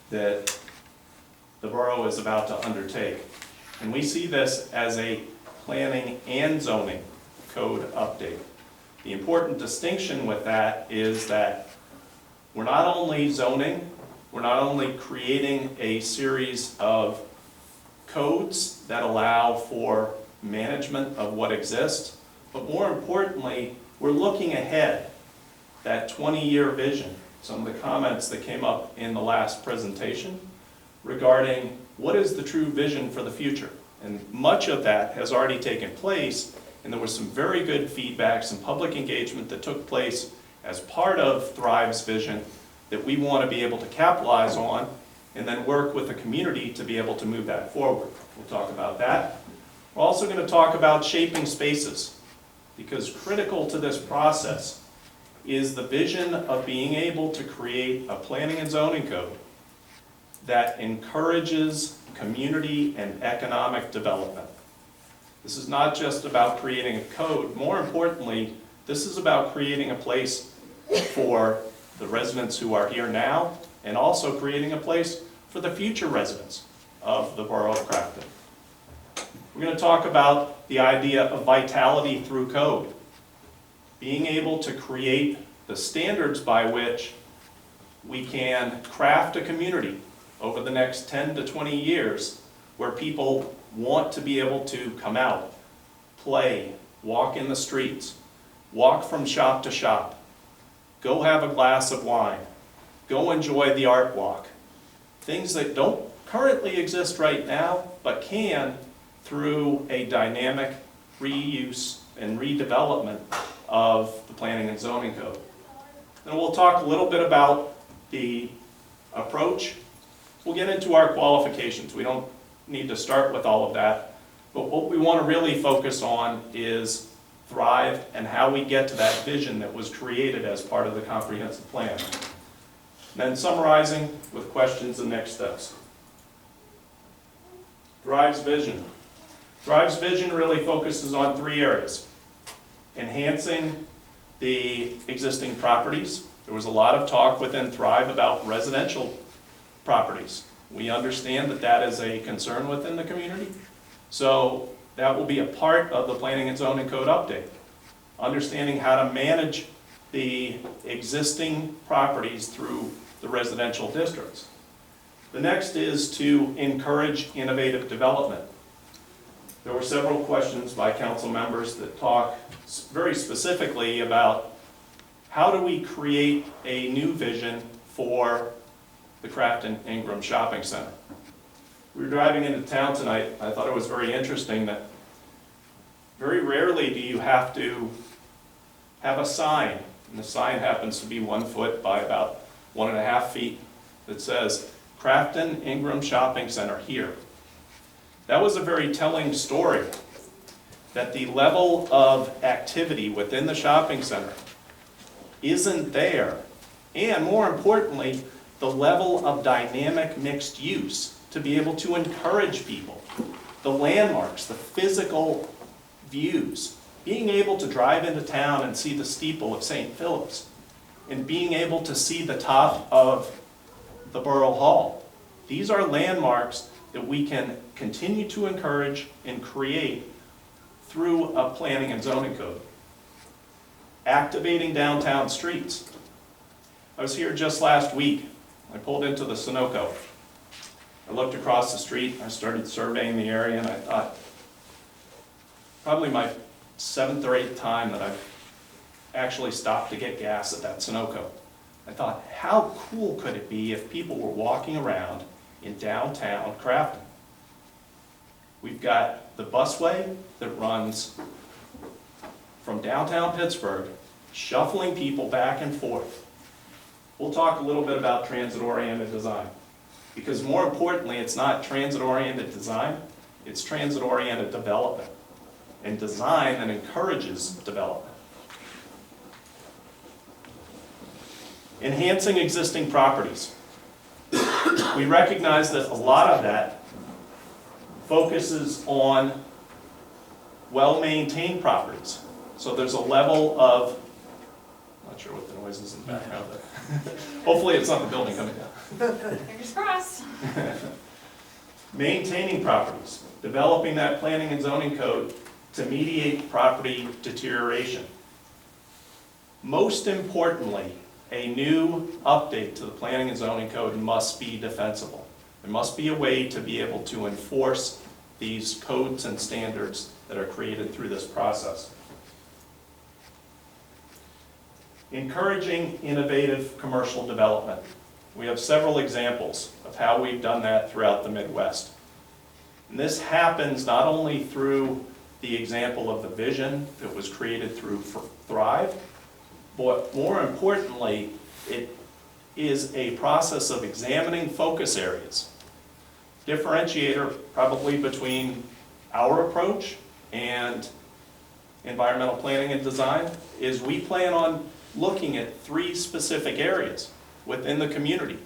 that the borough is about to undertake. And we see this as a planning and zoning code update. The important distinction with that is that we're not only zoning, we're not only creating a series of codes that allow for management of what exists, but more importantly, we're looking ahead, that 20-year vision. Some of the comments that came up in the last presentation regarding what is the true vision for the future. And much of that has already taken place, and there was some very good feedback, some public engagement that took place as part of Thrive's vision that we want to be able to capitalize on and then work with the community to be able to move that forward. We'll talk about that. We're also going to talk about shaping spaces, because critical to this process is the vision of being able to create a planning and zoning code that encourages community and economic development. This is not just about creating a code. More importantly, this is about creating a place for the residents who are here now, and also creating a place for the future residents of the borough of Crafton. We're going to talk about the idea of vitality through code, being able to create the standards by which we can craft a community over the next 10 to 20 years where people want to be able to come out, play, walk in the streets, walk from shop to shop, go have a glass of wine, go enjoy the art walk. Things that don't currently exist right now, but can through a dynamic reuse and redevelopment of the planning and zoning code. Then we'll talk a little bit about the approach. We'll get into our qualifications. We don't need to start with all of that, but what we want to really focus on is Thrive and how we get to that vision that was created as part of the comprehensive plan. Then summarizing with questions and next steps. Thrive's vision. Thrive's vision really focuses on 3 areas. Enhancing the existing properties. There was a lot of talk within Thrive about residential properties. We understand that that is a concern within the community. So that will be a part of the planning and zoning code update. Understanding how to manage the existing properties through the residential districts. The next is to encourage innovative development. There were several questions by council members that talk very specifically about how do we create a new vision for the Crafton Ingram Shopping Center. We were driving into town tonight. I thought it was very interesting that very rarely do you have to have a sign, and the sign happens to be 1 foot by about 1.5 feet, that says Crafton Ingram Shopping Center here. That was a very telling story, that the level of activity within the shopping center isn't there, and more importantly, the level of dynamic mixed use to be able to encourage people, the landmarks, the physical views, being able to drive into town and see the steeple of St. Philip's, and being able to see the top of the Borough Hall. These are landmarks that we can continue to encourage and create through a planning and zoning code. Activating downtown streets. I was here just last week. I pulled into the Sunoco. I looked across the street, I started surveying the area, and I thought, probably my 7th or 8th time that I've actually stopped to get gas at that Sunoco. I thought, how cool could it be if people were walking around in downtown Crafton? We've got the busway that runs from downtown Pittsburgh, shuffling people back and forth. We'll talk a little bit about transit-oriented design, because more importantly, it's not transit-oriented design, it's transit-oriented development. and design that encourages development. Enhancing existing properties. We recognize that a lot of that focuses on well-maintained properties. So there's a level of, I'm not sure what the noise is in the background, but hopefully it's not the building coming down. Fingers crossed. Maintaining properties, developing that planning and zoning code to mediate property deterioration. Most importantly, a new update to the planning and zoning code must be defensible. There must be a way to be able to enforce these codes and standards that are created through this process. Encouraging innovative commercial development. We have several examples of how we've done that throughout the Midwest. And this happens not only through the example of the vision that was created through Thrive, but more importantly, it is a process of examining focus areas. Differentiator probably between our approach and environmental planning and design is we plan on looking at 3 specific areas within the community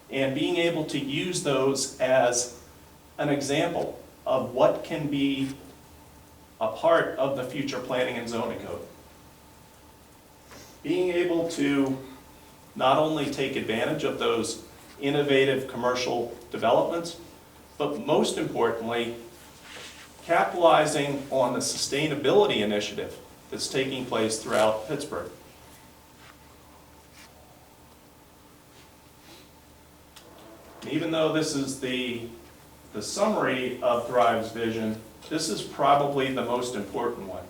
and being able to use those as an example of what can be a part of the future planning and zoning code. Being able to not only take advantage of those innovative commercial developments, but most importantly, capitalizing on the sustainability initiative that's taking place throughout Pittsburgh. Even though this is the summary of Thrive's vision, this is probably the most important one.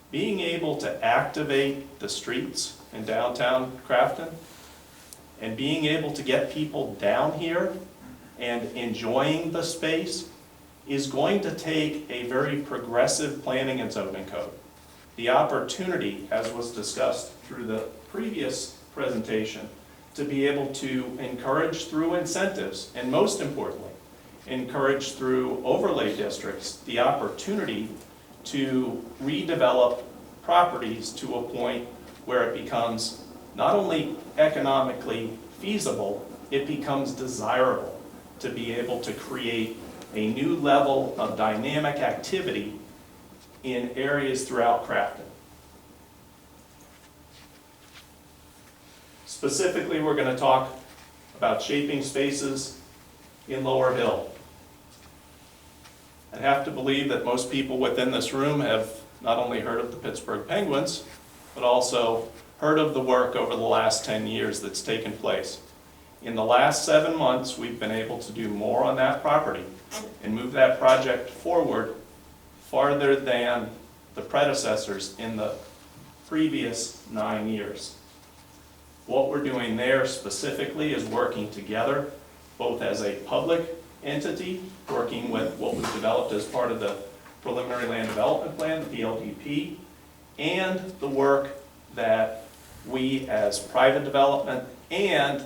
Being able to activate the streets in downtown Crafton and being able to get people down here and enjoying the space is going to take a very progressive planning and zoning code. The opportunity, as was discussed through the previous presentation, to be able to encourage through incentives, and most importantly, encourage through overlay districts, the opportunity to redevelop properties to a point where it becomes not only economically feasible, it becomes desirable to be able to create a new level of dynamic activity in areas throughout Crafton. Specifically, we're going to talk about shaping spaces in Lower Hill. I have to believe that most people within this room have not only heard of the Pittsburgh Penguins, but also heard of the work over the last 10 years that's taken place. In the last 7 months, we've been able to do more on that property and move that project forward farther than the predecessors in the previous 9 years. What we're doing there specifically is working together, both as a public entity, working with what was developed as part of the Preliminary Land Development Plan, the PLDP, and the work that we as private development and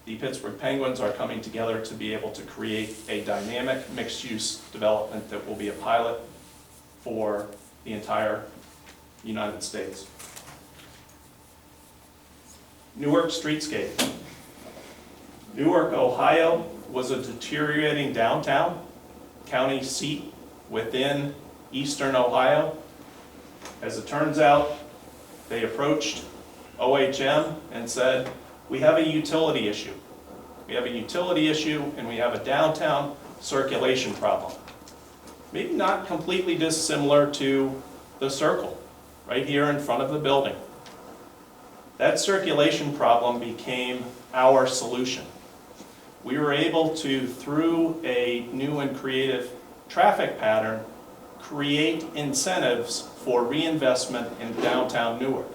the Pittsburgh Penguins are coming together to be able to create a dynamic mixed-use development that will be a pilot for the entire United States. Newark streetscape. Newark, Ohio was a deteriorating downtown county seat within eastern Ohio. As it turns out, they approached OHM and said, we have a utility issue. We have a utility issue and we have a downtown circulation problem. Maybe not completely dissimilar to the circle right here in front of the building. That circulation problem became our solution. We were able to, through a new and creative traffic pattern, create incentives for reinvestment in downtown Newark.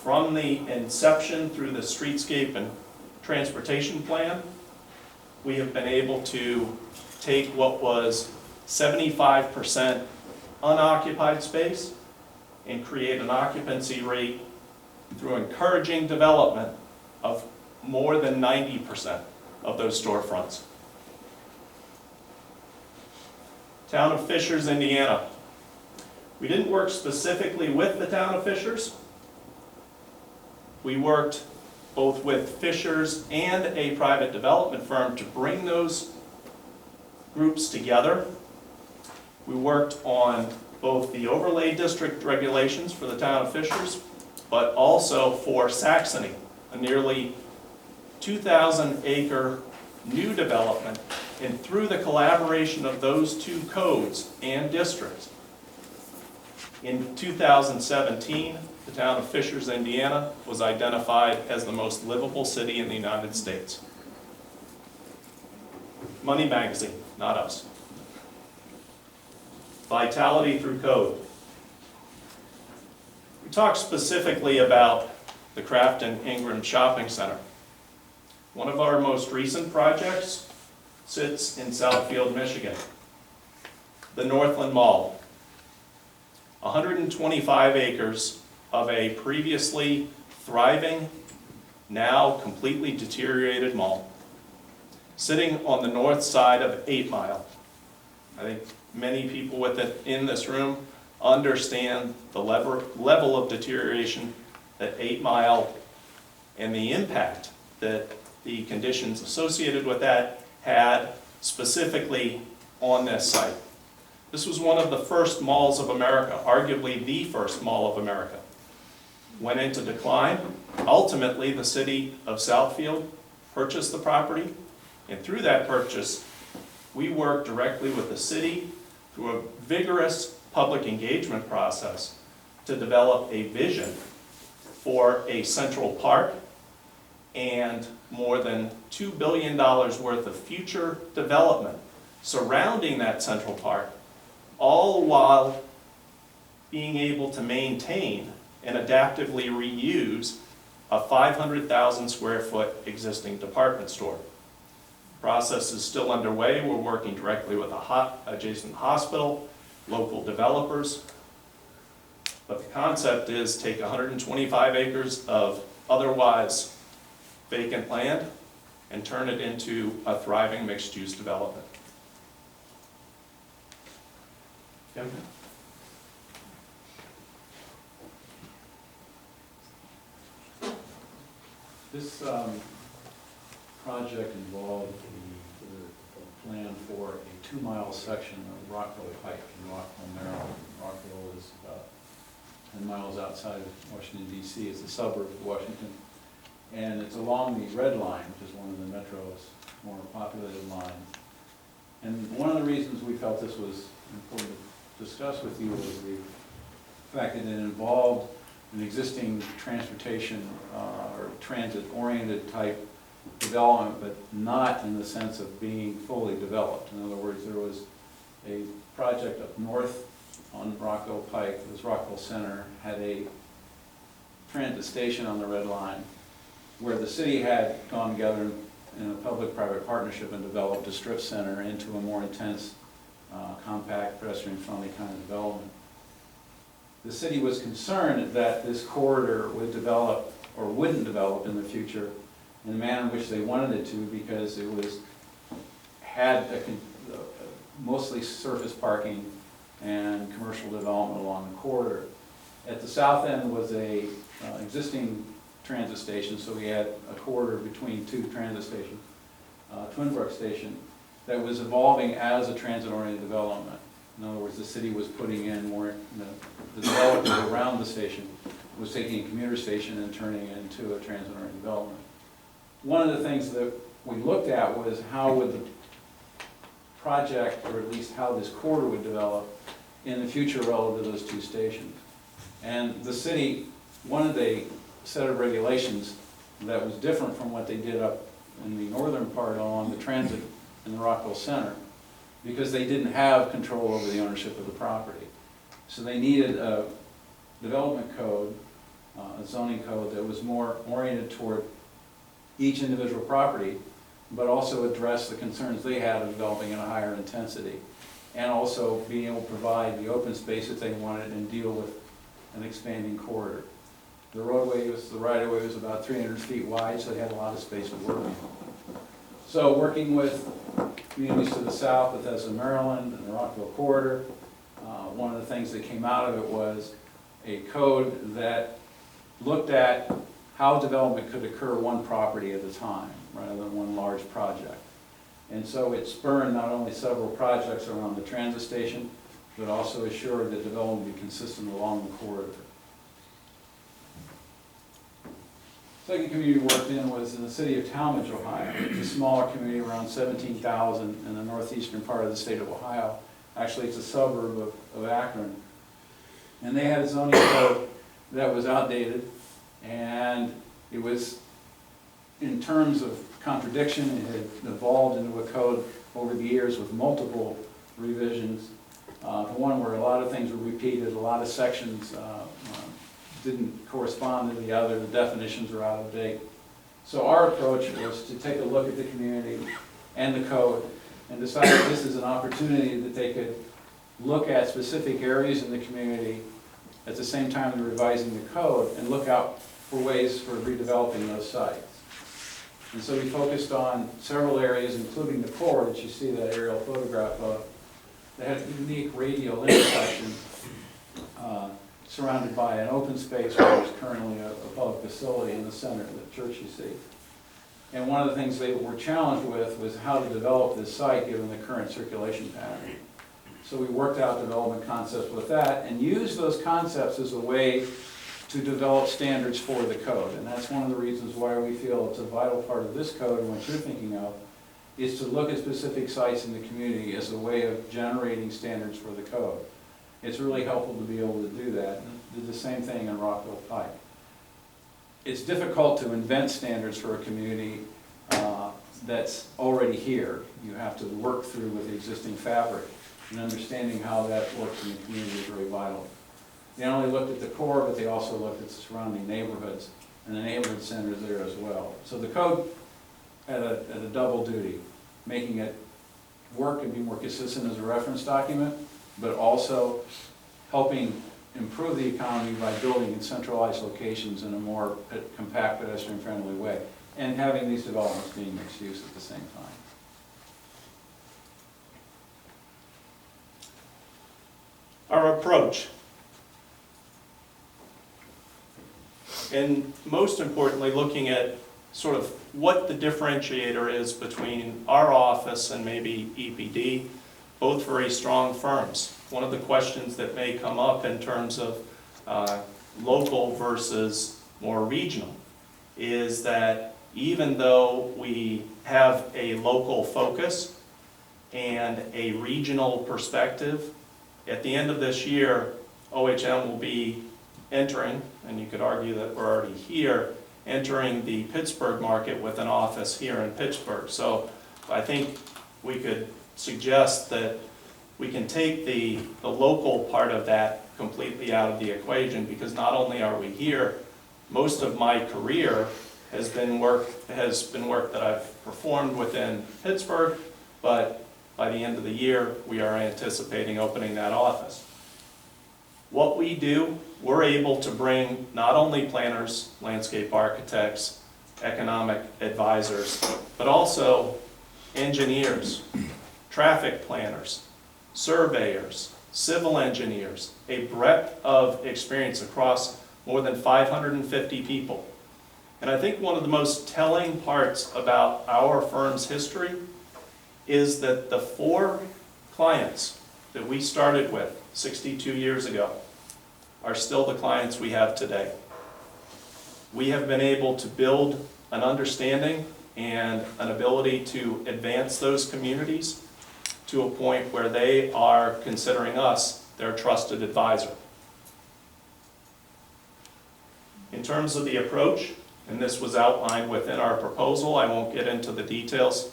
From the inception through the streetscape and transportation plan, we have been able to take what was 75% unoccupied space and create an occupancy rate through encouraging development of more than 90% of those storefronts. Town of Fishers, Indiana. We didn't work specifically with the town of Fishers. We worked both with Fishers and a private development firm to bring those groups together. We worked on both the overlay district regulations for the town of Fishers, but also for Saxony, a nearly 2,000 acre new development. And through the collaboration of those two codes and districts, in 2017, the town of Fishers, Indiana was identified as the most livable city in the United States. Money Magazine, not us. Vitality through code. We talked specifically about the Crafton Ingram Shopping Center. One of our most recent projects sits in Southfield, Michigan. The Northland Mall. 125 acres of a previously thriving, now completely deteriorated mall, sitting on the north side of 8 Mile. I think many people in this room understand the level of deterioration that 8 Mile and the impact that the conditions associated with that had specifically on this site. This was one of the first malls of America, arguably the first mall of America. Went into decline. Ultimately, the city of Southfield purchased the property, and through that purchase, we worked directly with the city through a vigorous public engagement process to develop a vision for a central park and more than $2 billion worth of future development surrounding that central park, all while being able to maintain and adaptively reuse a 500,000 square foot existing department store. The process is still underway. We're working directly with a adjacent hospital, local developers. But the concept is take 125 acres of otherwise vacant land and turn it into a thriving mixed-use development. Yep. This project involved the plan for a 2 mile section of Rockville Pike in Rockville, Maryland. Rockville is about 10 miles outside of Washington, D.C. It's a suburb of Washington. And it's along the Red Line, which is one of the Metro's more populated lines. And one of the reasons we felt this was important to discuss with you was the fact that it involved an existing transportation or transit-oriented type development, but not in the sense of being fully developed. In other words, there was a project up north on Rockville Pike, it was Rockville Center, had a transit station on the Red Line where the city had gone together in a public-private partnership and developed a strip center into a more intense, compact, pedestrian-friendly kind of development. The city was concerned that this corridor would develop or wouldn't develop in the future in the manner in which they wanted it to, because it had mostly surface parking and commercial development along the corridor. At the south end was a existing transit station, so we had a corridor between two transit stations, Twin Brook Station, that was evolving as a transit-oriented development. In other words, the city was putting in more, the development around the station was taking a commuter station and turning it into a transit-oriented development. One of the things that we looked at was how would the project, or at least how this corridor would develop in the future relative to those two stations. And the city wanted a set of regulations that was different from what they did up in the northern part along the transit in the Rockville Center, because they didn't have control over the ownership of the property. So they needed a development code, a zoning code that was more oriented toward each individual property, but also address the concerns they had of developing at a higher intensity, and also being able to provide the open space that they wanted and deal with an expanding corridor. The right-of-way was about 300 feet wide, so they had a lot of space to work in. So working with communities to the south, Bethesda, Maryland, and the Rockville corridor, one of the things that came out of it was a code that looked at how development could occur one property at a time, rather than one large project. And so it spurred not only several projects around the transit station, but also assured that development would be consistent along the corridor. Second community we worked in was in the city of Talmadge, Ohio. It's a smaller community, around 17,000 in the northeastern part of the state of Ohio. Actually, it's a suburb of Akron. And they had a zoning code that was outdated, and it was, in terms of contradiction, it had evolved into a code over the years with multiple revisions. The one where a lot of things were repeated, a lot of sections didn't correspond to the other, the definitions were out of date. So our approach was to take a look at the community and the code and decide that this is an opportunity that they could look at specific areas in the community at the same time they're revising the code and look out for ways for redeveloping those sites. And so we focused on several areas, including the core that you see that aerial photograph of, that had a unique radial intersection surrounded by an open space where there's currently a public facility in the center of the church you see. And one of the things they were challenged with was how to develop this site given the current circulation pattern. So we worked out development concepts with that and used those concepts as a way to develop standards for the code. And that's one of the reasons why we feel it's a vital part of this code and what you're thinking of, is to look at specific sites in the community as a way of generating standards for the code. It's really helpful to be able to do that. And did the same thing in Rockville Pike. It's difficult to invent standards for a community that's already here. You have to work through with the existing fabric, and understanding how that works in the community is very vital. They not only looked at the core, but they also looked at the surrounding neighborhoods and the neighborhood centers there as well. So the code had a double duty, making it work and be more consistent as a reference document, but also helping improve the economy by building in centralized locations in a more compact, pedestrian-friendly way, and having these developments being mixed use at the same time. Our approach. And most importantly, looking at sort of what the differentiator is between our office and maybe EPD, both very strong firms. One of the questions that may come up in terms of local versus more regional is that even though we have a local focus and a regional perspective, at the end of this year, OHM will be entering, and you could argue that we're already here, entering the Pittsburgh market with an office here in Pittsburgh. So I think we could suggest that we can take the local part of that completely out of the equation, because not only are we here, most of my career has been work that I've performed within Pittsburgh, but by the end of the year, we are anticipating opening that office. What we do, we're able to bring not only planners, landscape architects, economic advisors, but also engineers, traffic planners, surveyors, civil engineers, a breadth of experience across more than 550 people. And I think one of the most telling parts about our firm's history is that the 4 clients that we started with 62 years ago are still the clients we have today. We have been able to build an understanding and an ability to advance those communities to a point where they are considering us their trusted advisor. In terms of the approach, and this was outlined within our proposal, I won't get into the details.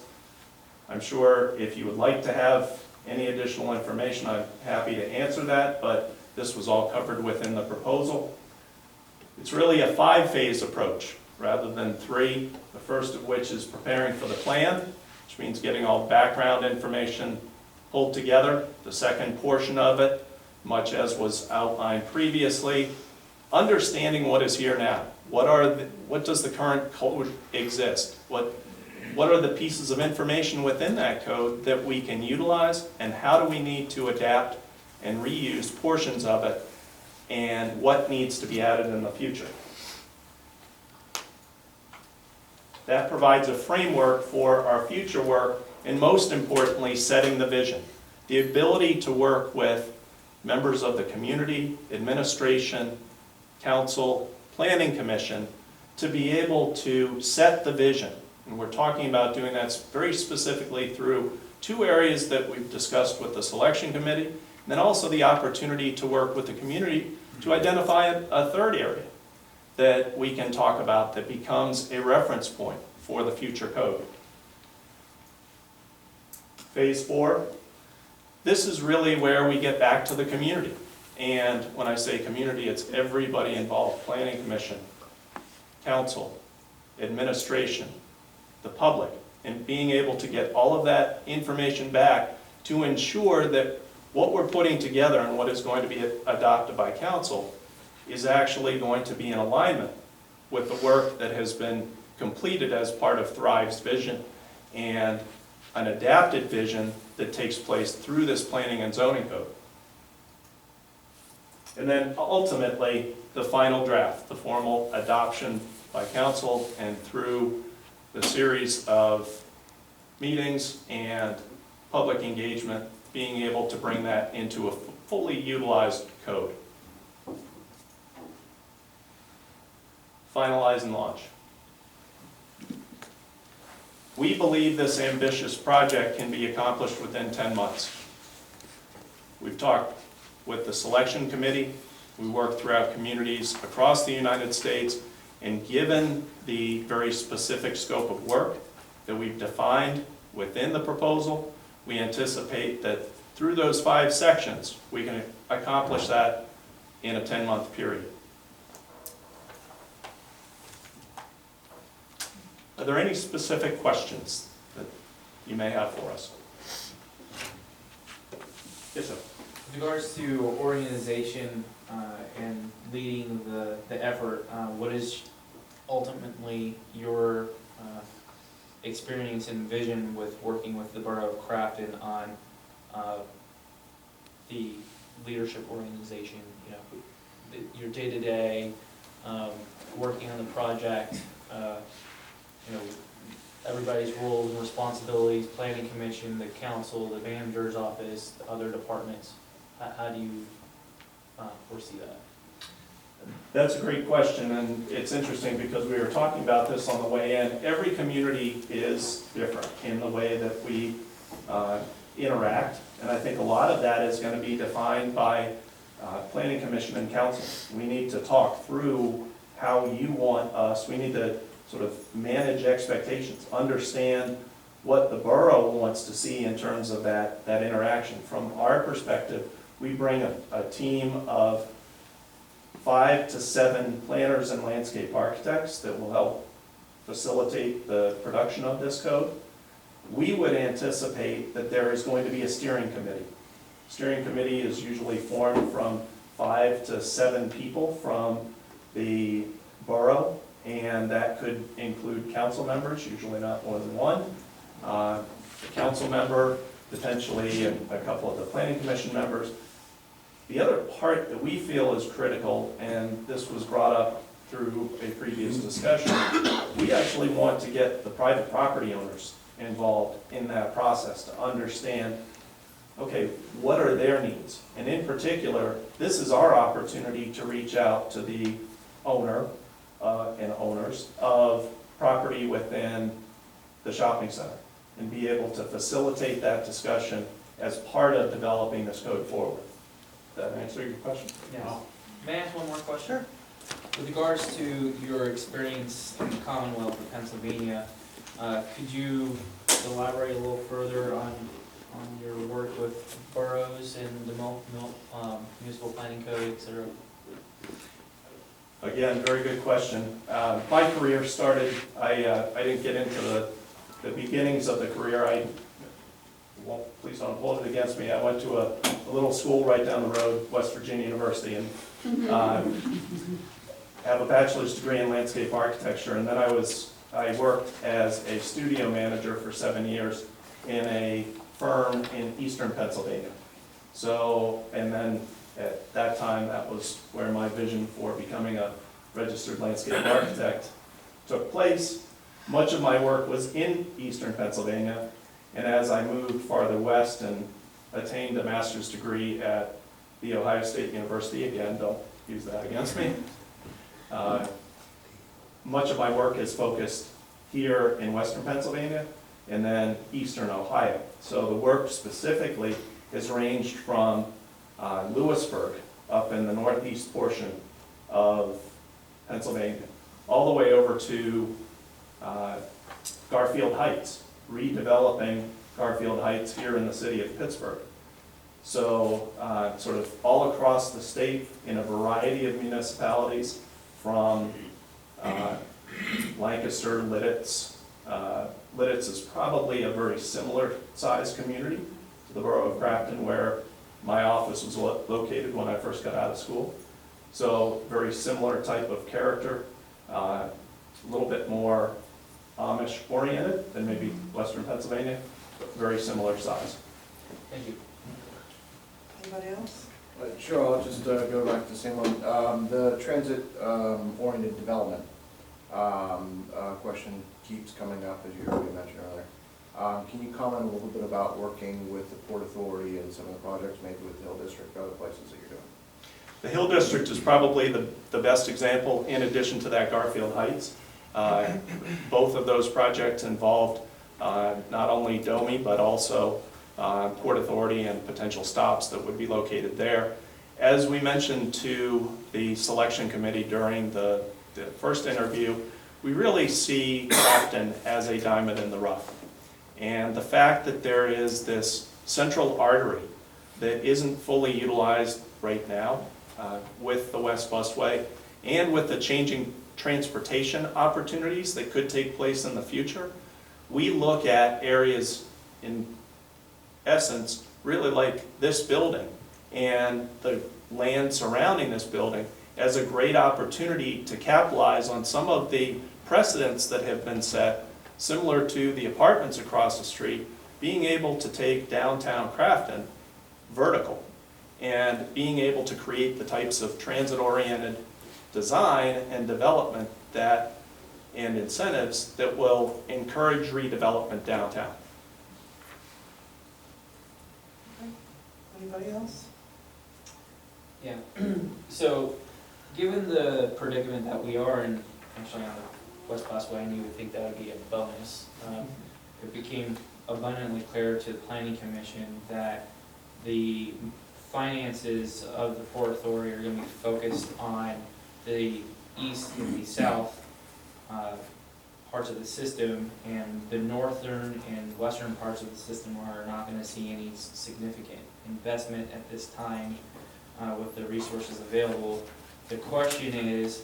I'm sure if you would like to have any additional information, I'm happy to answer that, but this was all covered within the proposal. It's really a 5-phase approach rather than 3, the first of which is preparing for the plan, which means getting all the background information pulled together. The second portion of it, much as was outlined previously, understanding what is here now. What does the current code exist? What are the pieces of information within that code that we can utilize, and how do we need to adapt and reuse portions of it, and what needs to be added in the future. That provides a framework for our future work, and most importantly, setting the vision. The ability to work with members of the community, administration, council, planning commission, to be able to set the vision. And we're talking about doing that very specifically through two areas that we've discussed with the selection committee, and then also the opportunity to work with the community to identify a third area that we can talk about that becomes a reference point for the future code. Phase 4, this is really where we get back to the community. And when I say community, it's everybody involved: planning commission, council, administration, the public, and being able to get all of that information back to ensure that what we're putting together and what is going to be adopted by council is actually going to be in alignment with the work that has been completed as part of Thrive's vision and an adapted vision that takes place through this planning and zoning code. And then ultimately, the final draft, the formal adoption by council, and through the series of meetings and public engagement, being able to bring that into a fully utilized code. Finalize and launch. We believe this ambitious project can be accomplished within 10 months. We've talked with the selection committee, we work throughout communities across the United States, and given the very specific scope of work that we've defined within the proposal, we anticipate that through those 5 sections, we can accomplish that in a 10-month period. Are there any specific questions that you may have for us? Yes, sir. With regards to organization and leading the effort, what is ultimately your experience and vision with working with the Borough of Crafton on the leadership organization? You know, your day-to-day working on the project. You know, everybody's roles and responsibilities, planning commission, the council, the manager's office, the other departments. How do you foresee that? That's a great question, and it's interesting because we were talking about this on the way in. Every community is different in the way that we interact, and I think a lot of that is going to be defined by planning commission and council. We need to talk through how you want us, we need to sort of manage expectations, understand what the borough wants to see in terms of that interaction. From our perspective, we bring a team of 5 to 7 planners and landscape architects that will help facilitate the production of this code. We would anticipate that there is going to be a steering committee. Steering committee is usually formed from 5 to 7 people from the borough, and that could include council members, usually not more than one. The council member, potentially a couple of the planning commission members. The other part that we feel is critical, and this was brought up through a previous discussion, we actually want to get the private property owners involved in that process to understand, okay, what are their needs? And in particular, this is our opportunity to reach out to the owner and owners of property within the shopping center and be able to facilitate that discussion as part of developing this code forward. Does that answer your question? Yes. May I ask one more question? Sure. With regards to your experience in the Commonwealth of Pennsylvania, could you elaborate a little further on your work with boroughs and the municipal planning code, et cetera? Again, very good question. My career started, I didn't get into the beginnings of the career. Well, please don't hold it against me. I went to a little school right down the road, West Virginia University, and have a bachelor's degree in landscape architecture. And then I worked as a studio manager for 7 years in a firm in eastern Pennsylvania. So, and then at that time, that was where my vision for becoming a registered landscape architect took place. Much of my work was in eastern Pennsylvania, and as I moved farther west and attained a master's degree at The Ohio State University, again, don't use that against me, much of my work is focused here in western Pennsylvania and then eastern Ohio. So the work specifically has ranged from Lewisburg up in the northeast portion of Pennsylvania, all the way over to Garfield Heights, redeveloping Garfield Heights here in the city of Pittsburgh. So sort of all across the state in a variety of municipalities, from Lancaster, Lidditz. Lidditz is probably a very similar sized community to the borough of Crafton, where my office was located when I first got out of school. So very similar type of character, a little bit more Amish oriented than maybe western Pennsylvania, but very similar size. Thank you. Anybody else? Sure, I'll just go back to the same one. The transit oriented development question keeps coming up, as you already mentioned earlier. Can you comment a little bit about working with the Port Authority and some of the projects, maybe with the Hill District, other places that you're doing? The Hill District is probably the best example, in addition to that Garfield Heights. Both of those projects involved not only DOMI, but also Port Authority and potential stops that would be located there. As we mentioned to the selection committee during the first interview, we really see Crafton as a diamond in the rough. And the fact that there is this central artery that isn't fully utilized right now with the West Busway and with the changing transportation opportunities that could take place in the future, we look at areas in essence really like this building and the land surrounding this building as a great opportunity to capitalize on some of the precedents that have been set, similar to the apartments across the street, being able to take downtown Crafton vertical and being able to create the types of transit-oriented design and development that, and incentives that will encourage redevelopment downtown. Anybody else? Yeah, so given the predicament that we are in, actually on the West Busway, and you would think that would be a bonus, it became abundantly clear to the Planning Commission that the finances of the Port Authority are going to be focused on the east and the south parts of the system, and the northern and western parts of the system are not going to see any significant investment at this time with the resources available. The question is,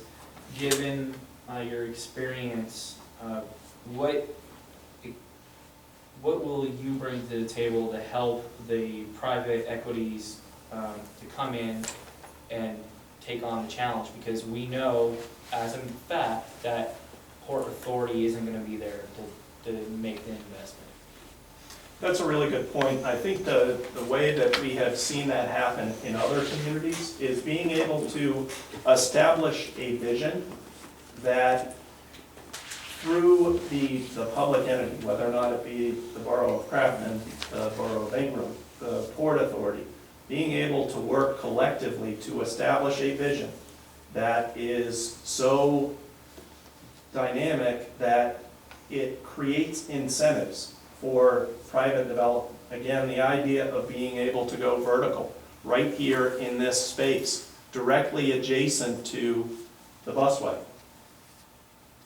given your experience, what will you bring to the table to help the private equities to come in and take on the challenge? Because we know, as a fact, that Port Authority isn't going to be there to make the investment. That's a really good point. I think the way that we have seen that happen in other communities is being able to establish a vision that through the public entity, whether or not it be the Borough of Crafton, the Borough of Ingram, the Port Authority, being able to work collectively to establish a vision that is so dynamic that it creates incentives for private development. Again, the idea of being able to go vertical right here in this space, directly adjacent to the busway.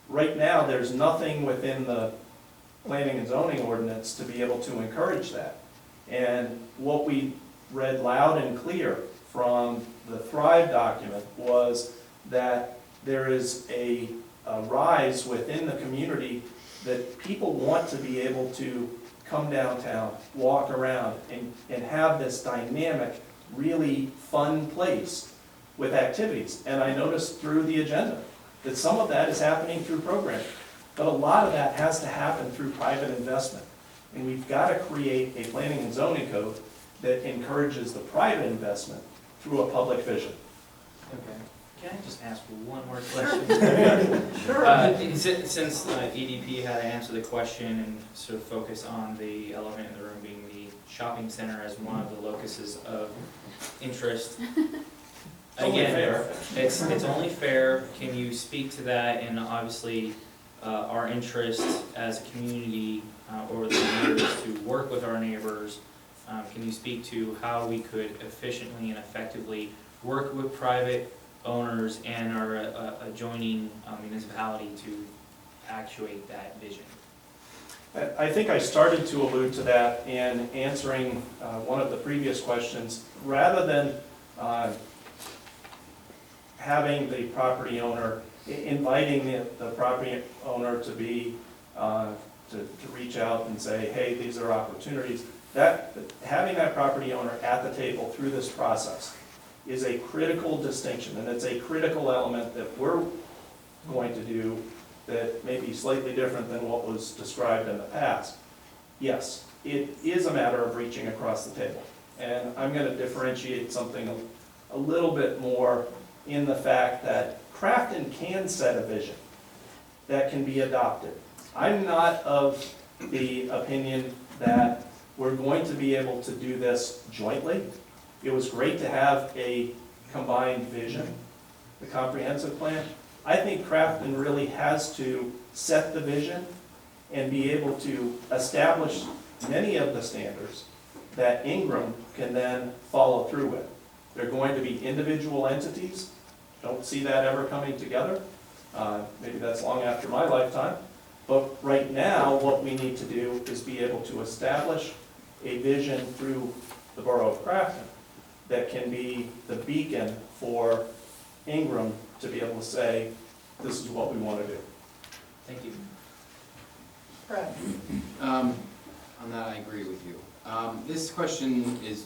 Right now, there's nothing within the planning and zoning ordinance to be able to encourage that. And what we read loud and clear from the Thrive document was that there is a rise within the community that people want to be able to come downtown, walk around, and have this dynamic, really fun place with activities. And I noticed through the agenda that some of that is happening through programming, but a lot of that has to happen through private investment. And we've got to create a planning and zoning code that encourages the private investment through a public vision. Okay. Can I just ask one more question? Sure. Since EDP had to answer the question and sort of focus on the elephant in the room being the shopping center as one of the locuses of interest. Only Again, fair. it's only fair. Can you speak to that and obviously our interest as a community over the years to work with our neighbors? Can you speak to how we could efficiently and effectively work with private owners and our adjoining municipality to actuate that vision? I think I started to allude to that in answering one of the previous questions. Rather than having the property owner, inviting the property owner to be, to reach out and say, hey, these are opportunities, having that property owner at the table through this process is a critical distinction, and it's a critical element that we're going to do that may be slightly different than what was described in the past. Yes, it is a matter of reaching across the table, and I'm going to differentiate something a little bit more in the fact that Crafton can set a vision that can be adopted. I'm not of the opinion that we're going to be able to do this jointly. It was great to have a combined vision, the comprehensive plan. I think Crafton really has to set the vision and be able to establish many of the standards that Ingram can then follow through with. They're going to be individual entities. Don't see that ever coming together. Maybe that's long after my lifetime. But right now, what we need to do is be able to establish a vision through the Borough of Crafton that can be the beacon for Ingram to be able to say, this is what we want to do. Thank you. Brad. On that, I agree with you. This question is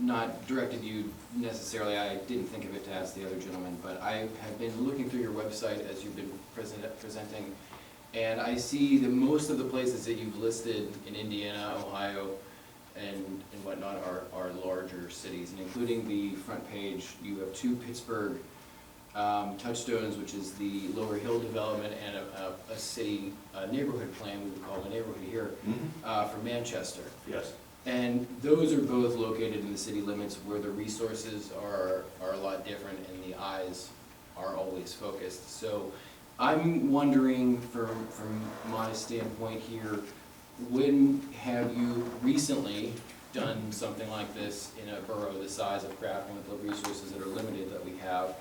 not directed to you necessarily. I didn't think of it to ask the other gentleman, but I have been looking through your website as you've been presenting, and I see that most of the places that you've listed in Indiana, Ohio, and whatnot are larger cities, and including the front page, you have 2 Pittsburgh touchstones, which is the Lower Hill development and a city neighborhood plan, we would call a neighborhood here, for Manchester. Yes. And those are both located in the city limits where the resources are a lot different and the eyes are always focused. So I'm wondering from my standpoint here, when have you recently done something like this in a borough the size of Crafton with the resources that are limited that we have?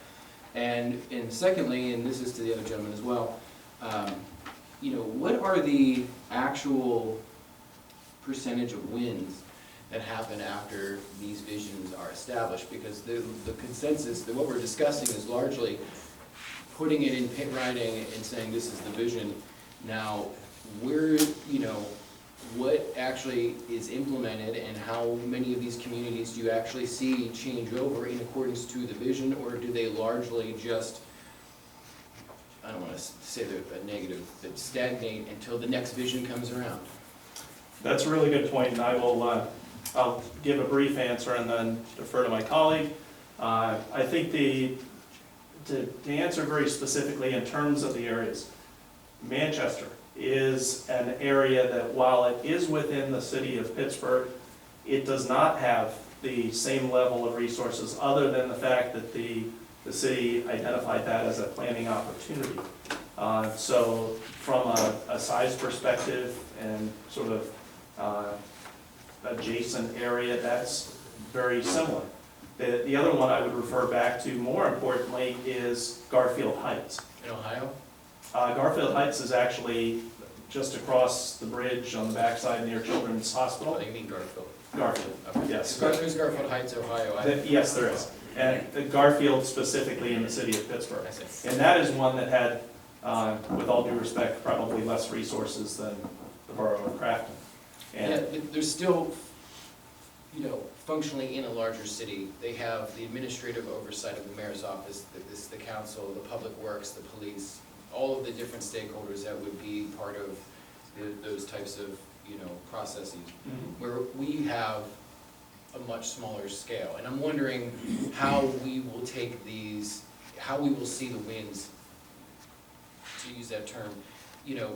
And secondly, and this is to the other gentleman as well, what are the actual percentage of wins that happen after these visions are established? Because the consensus, what we're discussing is largely putting it in pit writing and saying this is the vision. Now, what actually is implemented and how many of these communities do you actually see change over in accordance to the vision, or do they largely just, I don't want to say they're a negative, that stagnate until the next vision comes around? That's a really good point, and I'll give a brief answer and then defer to my colleague. I think to answer very specifically in terms of the areas, Manchester is an area that, while it is within the city of Pittsburgh, it does not have the same level of resources, other than the fact that the city identified that as a planning opportunity. So from a size perspective and sort of adjacent area, that's very similar. The other one I would refer back to, more importantly, is Garfield Heights. In Ohio? Garfield Heights is actually just across the bridge on the backside near Children's Hospital. Oh, you mean Garfield? Garfield, Okay. yes. There's Garfield Heights, Ohio. Yes, there is. And Garfield specifically in the city of Pittsburgh. I see. And that is one that had, with all due respect, probably less resources than the Borough of Crafton. Yeah, but there's still, functionally in a larger city, they have the administrative oversight of the mayor's office, the council, the public works, the police, all of the different stakeholders that would be part of those types of, processes. Mhm. Where we have a much smaller scale. And I'm wondering how we will take these, how we will see the wins, to use that term, you know,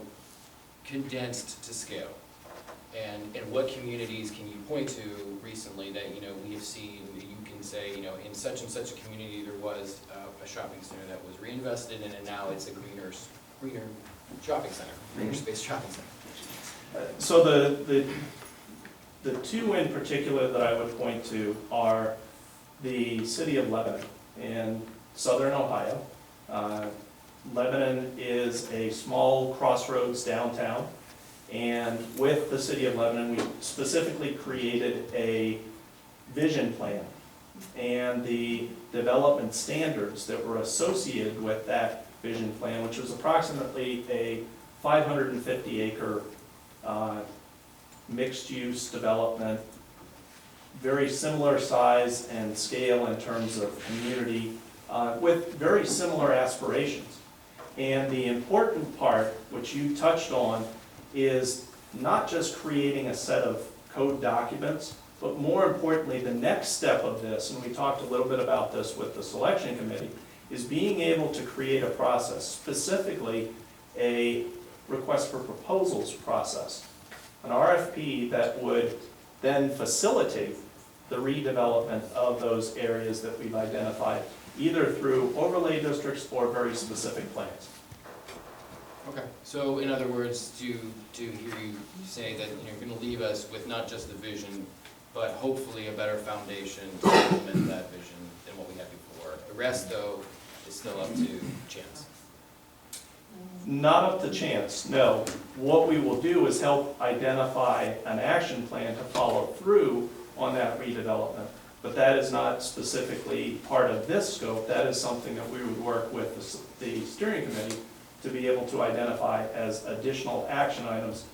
condensed to scale. And what communities can you point to recently that, you know, we have seen, you can say, you know, in such and such a community, there was a shopping center that was reinvested in, and now it's a greener shopping center, greener space shopping center. So the two in particular that I would point to are the city of Lebanon in southern Ohio. Lebanon is a small crossroads downtown, and with the city of Lebanon, we specifically created a vision plan and the development standards that were associated with that vision plan, which was approximately a 550-acre mixed-use development, very similar size and scale in terms of community, with very similar aspirations. And the important part, which you touched on, is not just creating a set of code documents, but more importantly, the next step of this, and we talked a little bit about this with the selection committee, is being able to create a process, specifically a request for proposals process, an RFP that would then facilitate the redevelopment of those areas that we've identified, either through overlay districts or very specific plans. Okay, so in other words, to hear you say that you're going to leave us with not just the vision, but hopefully a better foundation to implement that vision than what we had before. The rest, though, is still up to chance. Not up to chance, no. What we will do is help identify an action plan to follow through on that redevelopment. But that is not specifically part of this scope. That is something that we would work with the steering committee to be able to identify as additional action items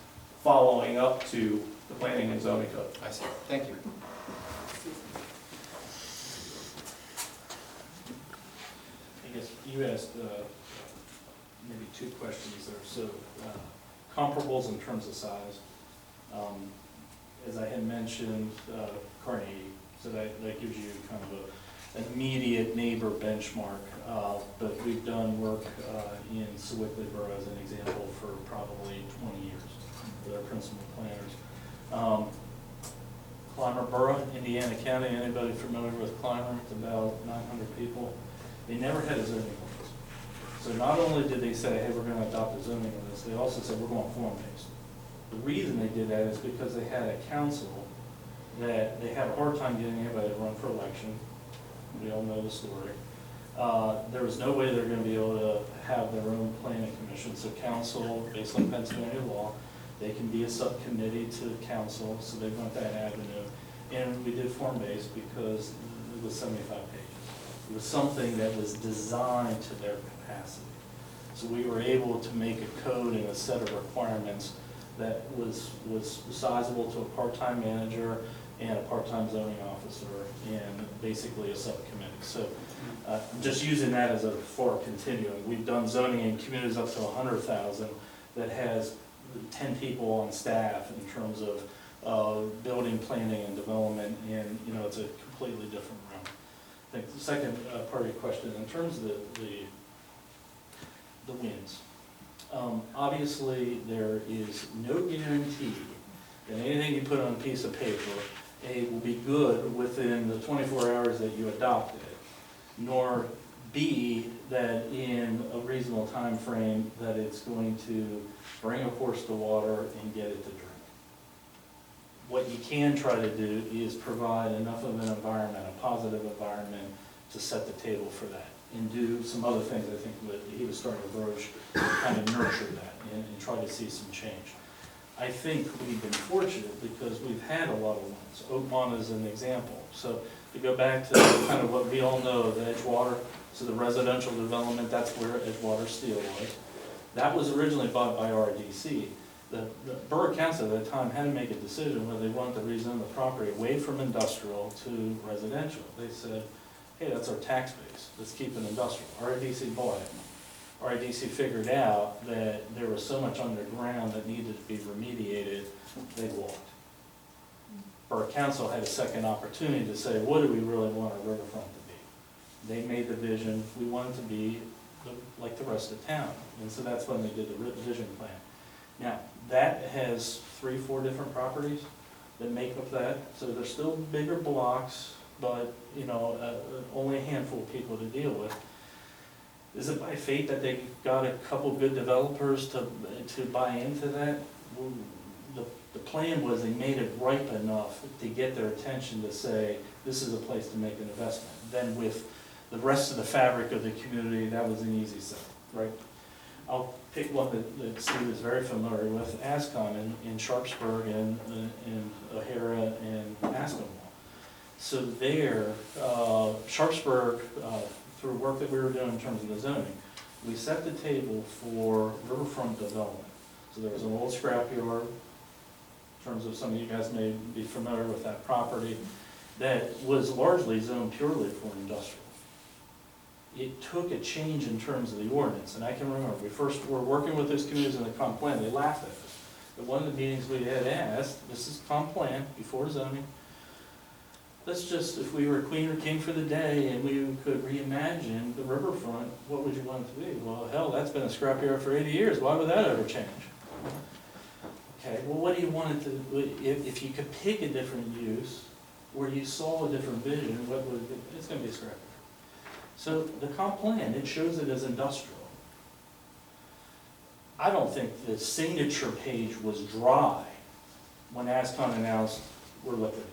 following up to the planning and zoning code. I see. Thank you. I guess you asked maybe two questions there. So comparables in terms of size. As I had mentioned, Carnegie, so that gives you kind of an immediate neighbor benchmark. But we've done work in Sewickley Borough as an example for probably 20 years with our principal planners. Clymer Borough, Indiana County, anybody familiar with Clymer? It's about 900 people. They never had a zoning ordinance. So not only did they say, hey, we're going to adopt a zoning ordinance, they also said we're going form-based. The reason they did that is because they had a council that they had a hard time getting anybody to run for election. We all know the story. There was no way they're going to be able to have their own planning commission. So council, based on Pennsylvania law, they can be a subcommittee to council, so they went that avenue. And we did form-based because it was 75 pages. It was something that was designed to their capacity. So we were able to make a code and a set of requirements that was sizable to a part-time manager and a part-time zoning officer and basically a subcommittee. So I'm just using that as a for continuum. We've done zoning in communities up to 100,000 that has 10 people on staff in terms of building, planning, and development, and it's a completely different realm. I think the second part of your question, in terms of the wins, obviously there is no guarantee that anything you put on a piece of paper, A, will be good within the 24 hours that you adopt it, nor B, that in a reasonable time frame that it's going to bring a horse to water and get it to drink. What you can try to do is provide enough of an environment, a positive environment, to set the table for that, and do some other things. I think what he was starting to broach, kind of nurture that and try to see some change. I think we've been fortunate because we've had a lot of wins. Oakmont is an example. So to go back to kind of what we all know, the Edgewater, so the residential development, that's where Edgewater Steel was. That was originally bought by RDC. The Borough Council at that time had to make a decision whether they wanted to rezone the property away from industrial to residential. They said, hey, that's our tax base, let's keep it industrial. RDC bought it. RDC figured out that there was so much underground that needed to be remediated, they walked. Borough Council had a second opportunity to say, what do we really want our riverfront to be? They made the vision, we want it to be like the rest of town, and so that's when they did the vision plan. Now, that has 3, 4 different properties that make up that, so they're still bigger blocks, but, you know, only a handful of people to deal with. Is it by fate that they got a couple good developers to buy into that? Well, the plan was they made it ripe enough to get their attention to say, this is a place to make an investment. Then with the rest of the fabric of the community, that was an easy sell, right? I'll pick one that Steve is very familiar with, Ascon in Sharpsburg and O'Hara and Aspenwall. So there, Sharpsburg, through work that we were doing in terms of the zoning, we set the table for riverfront development. So there was an old scrapyard, in terms of some of you guys may be familiar with that property, that was largely zoned purely for industrial. It took a change in terms of the ordinance, and I can remember, we first were working with those communities in the comp plan, they laughed at us. At one of the meetings we had asked, this is comp plan, before zoning, let's just, if we were queen or king for the day and we could reimagine the riverfront, what would you want it to be? Well, hell, that's been a scrapyard for 80 years, why would that ever change? Okay, well, what do you want it to, if you could pick a different use, where you saw a different vision, what would it be? It's gonna be a scrapyard. So the comp plan, it shows it as industrial. I don't think the signature page was dry when Ascon announced we're liquidating.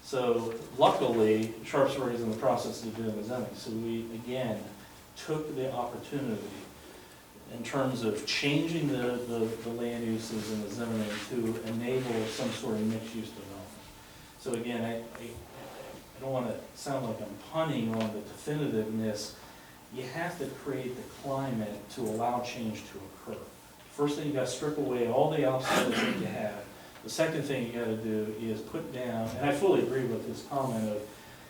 So luckily, Sharpsburg is in the process of doing the zoning. So we, again, took the opportunity in terms of changing the land uses and the zoning to enable some sort of mixed-use development. So again, I don't want to sound like I'm punning on the definitiveness. You have to create the climate to allow change to occur. First thing, you got to strip away all the obstacles that you have. The second thing you got to do is put down, and I fully agree with his comment of,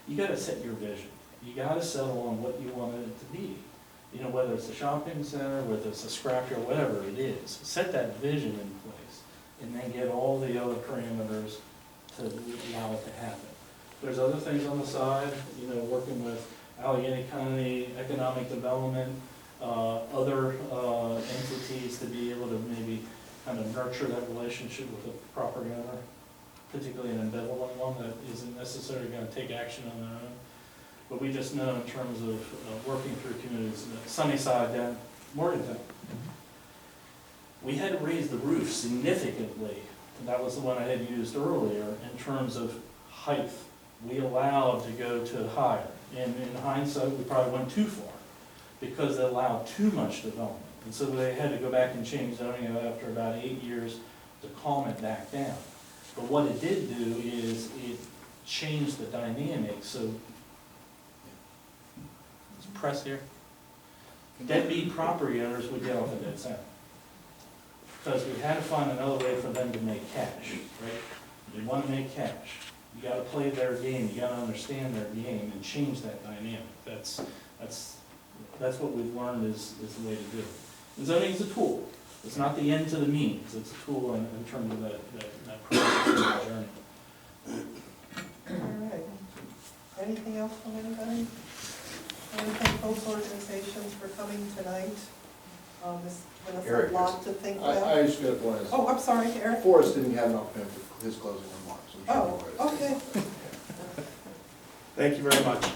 you got to set your vision. You got to settle on what you want it to be. You know, whether it's a shopping center, whether it's a scrapyard, whatever it is. Set that vision in place, and then get all the other parameters to allow it to happen. There's other things on the side, you know, working with Allegheny County Economic Development, other entities to be able to maybe kind of nurture that relationship with the property owner, particularly an ambivalent one that isn't necessarily going to take action on their own. But we just know in terms of working through communities, Sunnyside down Morgantown, we had to raise the roof significantly. And that was the one I had used earlier in terms of height. We allowed to go to higher. And in hindsight, we probably went too far because it allowed too much development. And so they had to go back and change zoning after about 8 years to calm it back down. But what it did do is it changed the dynamic. So, let's press here. Deadbeat property owners would get off the dead center. Because we had to find another way for them to make cash, right? They want to make cash. You got to play their game. You got to understand their game and change that dynamic. That's what we've learned is the way to do it. And zoning is a tool. It's not the end to the means. It's a tool in terms of that process journey. All right. Anything else from anybody? I want to thank both organizations for coming tonight. This has a lot to think about. I just got one. Oh, I'm sorry, Eric. Forrest didn't have an opportunity for his closing remarks. I'm sure he would. Okay. Thank you very much.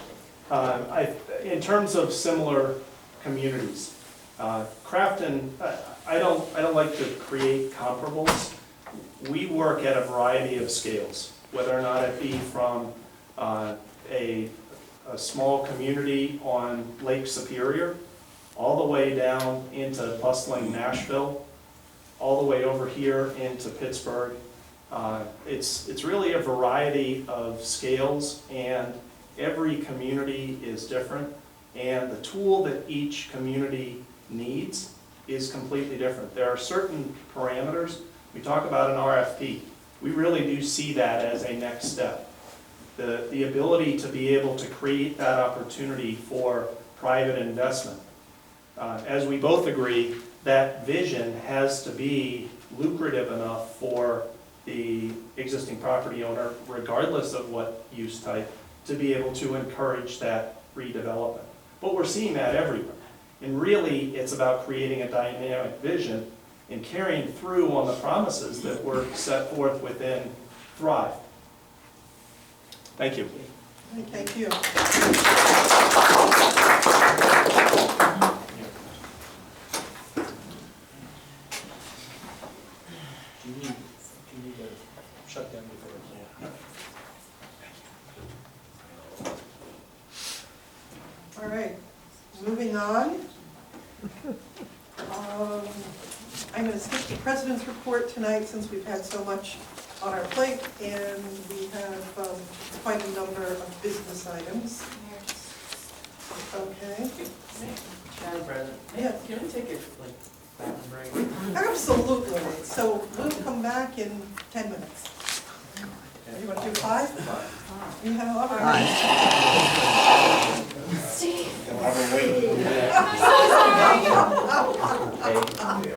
In terms of similar communities, Crafton, I don't like to create comparables. We work at a variety of scales, whether or not it be from a small community on Lake Superior, all the way down into bustling Nashville, all the way over here into Pittsburgh. It's really a variety of scales, and every community is different, and the tool that each community needs is completely different. There are certain parameters. We talk about an RFP. We really do see that as a next step. The ability to be able to create that opportunity for private investment. As we both agree, that vision has to be lucrative enough for the existing property owner, regardless of what use type, to be able to encourage that redevelopment. But we're seeing that everywhere. And really, it's about creating a dynamic vision and carrying through on the promises that were set forth within Thrive. Thank you. Thank you. Do you need to shut down before? All right, moving on. I'm going to skip the president's report tonight since we've had so much on our plate and we have quite a number of business items. Okay. Madam President, Yeah. can I take a, bathroom break? Absolutely. So we'll come back in 10 minutes. You want to do 5? We have, all right. Steve. Have a wait. I'm so sorry. Okay.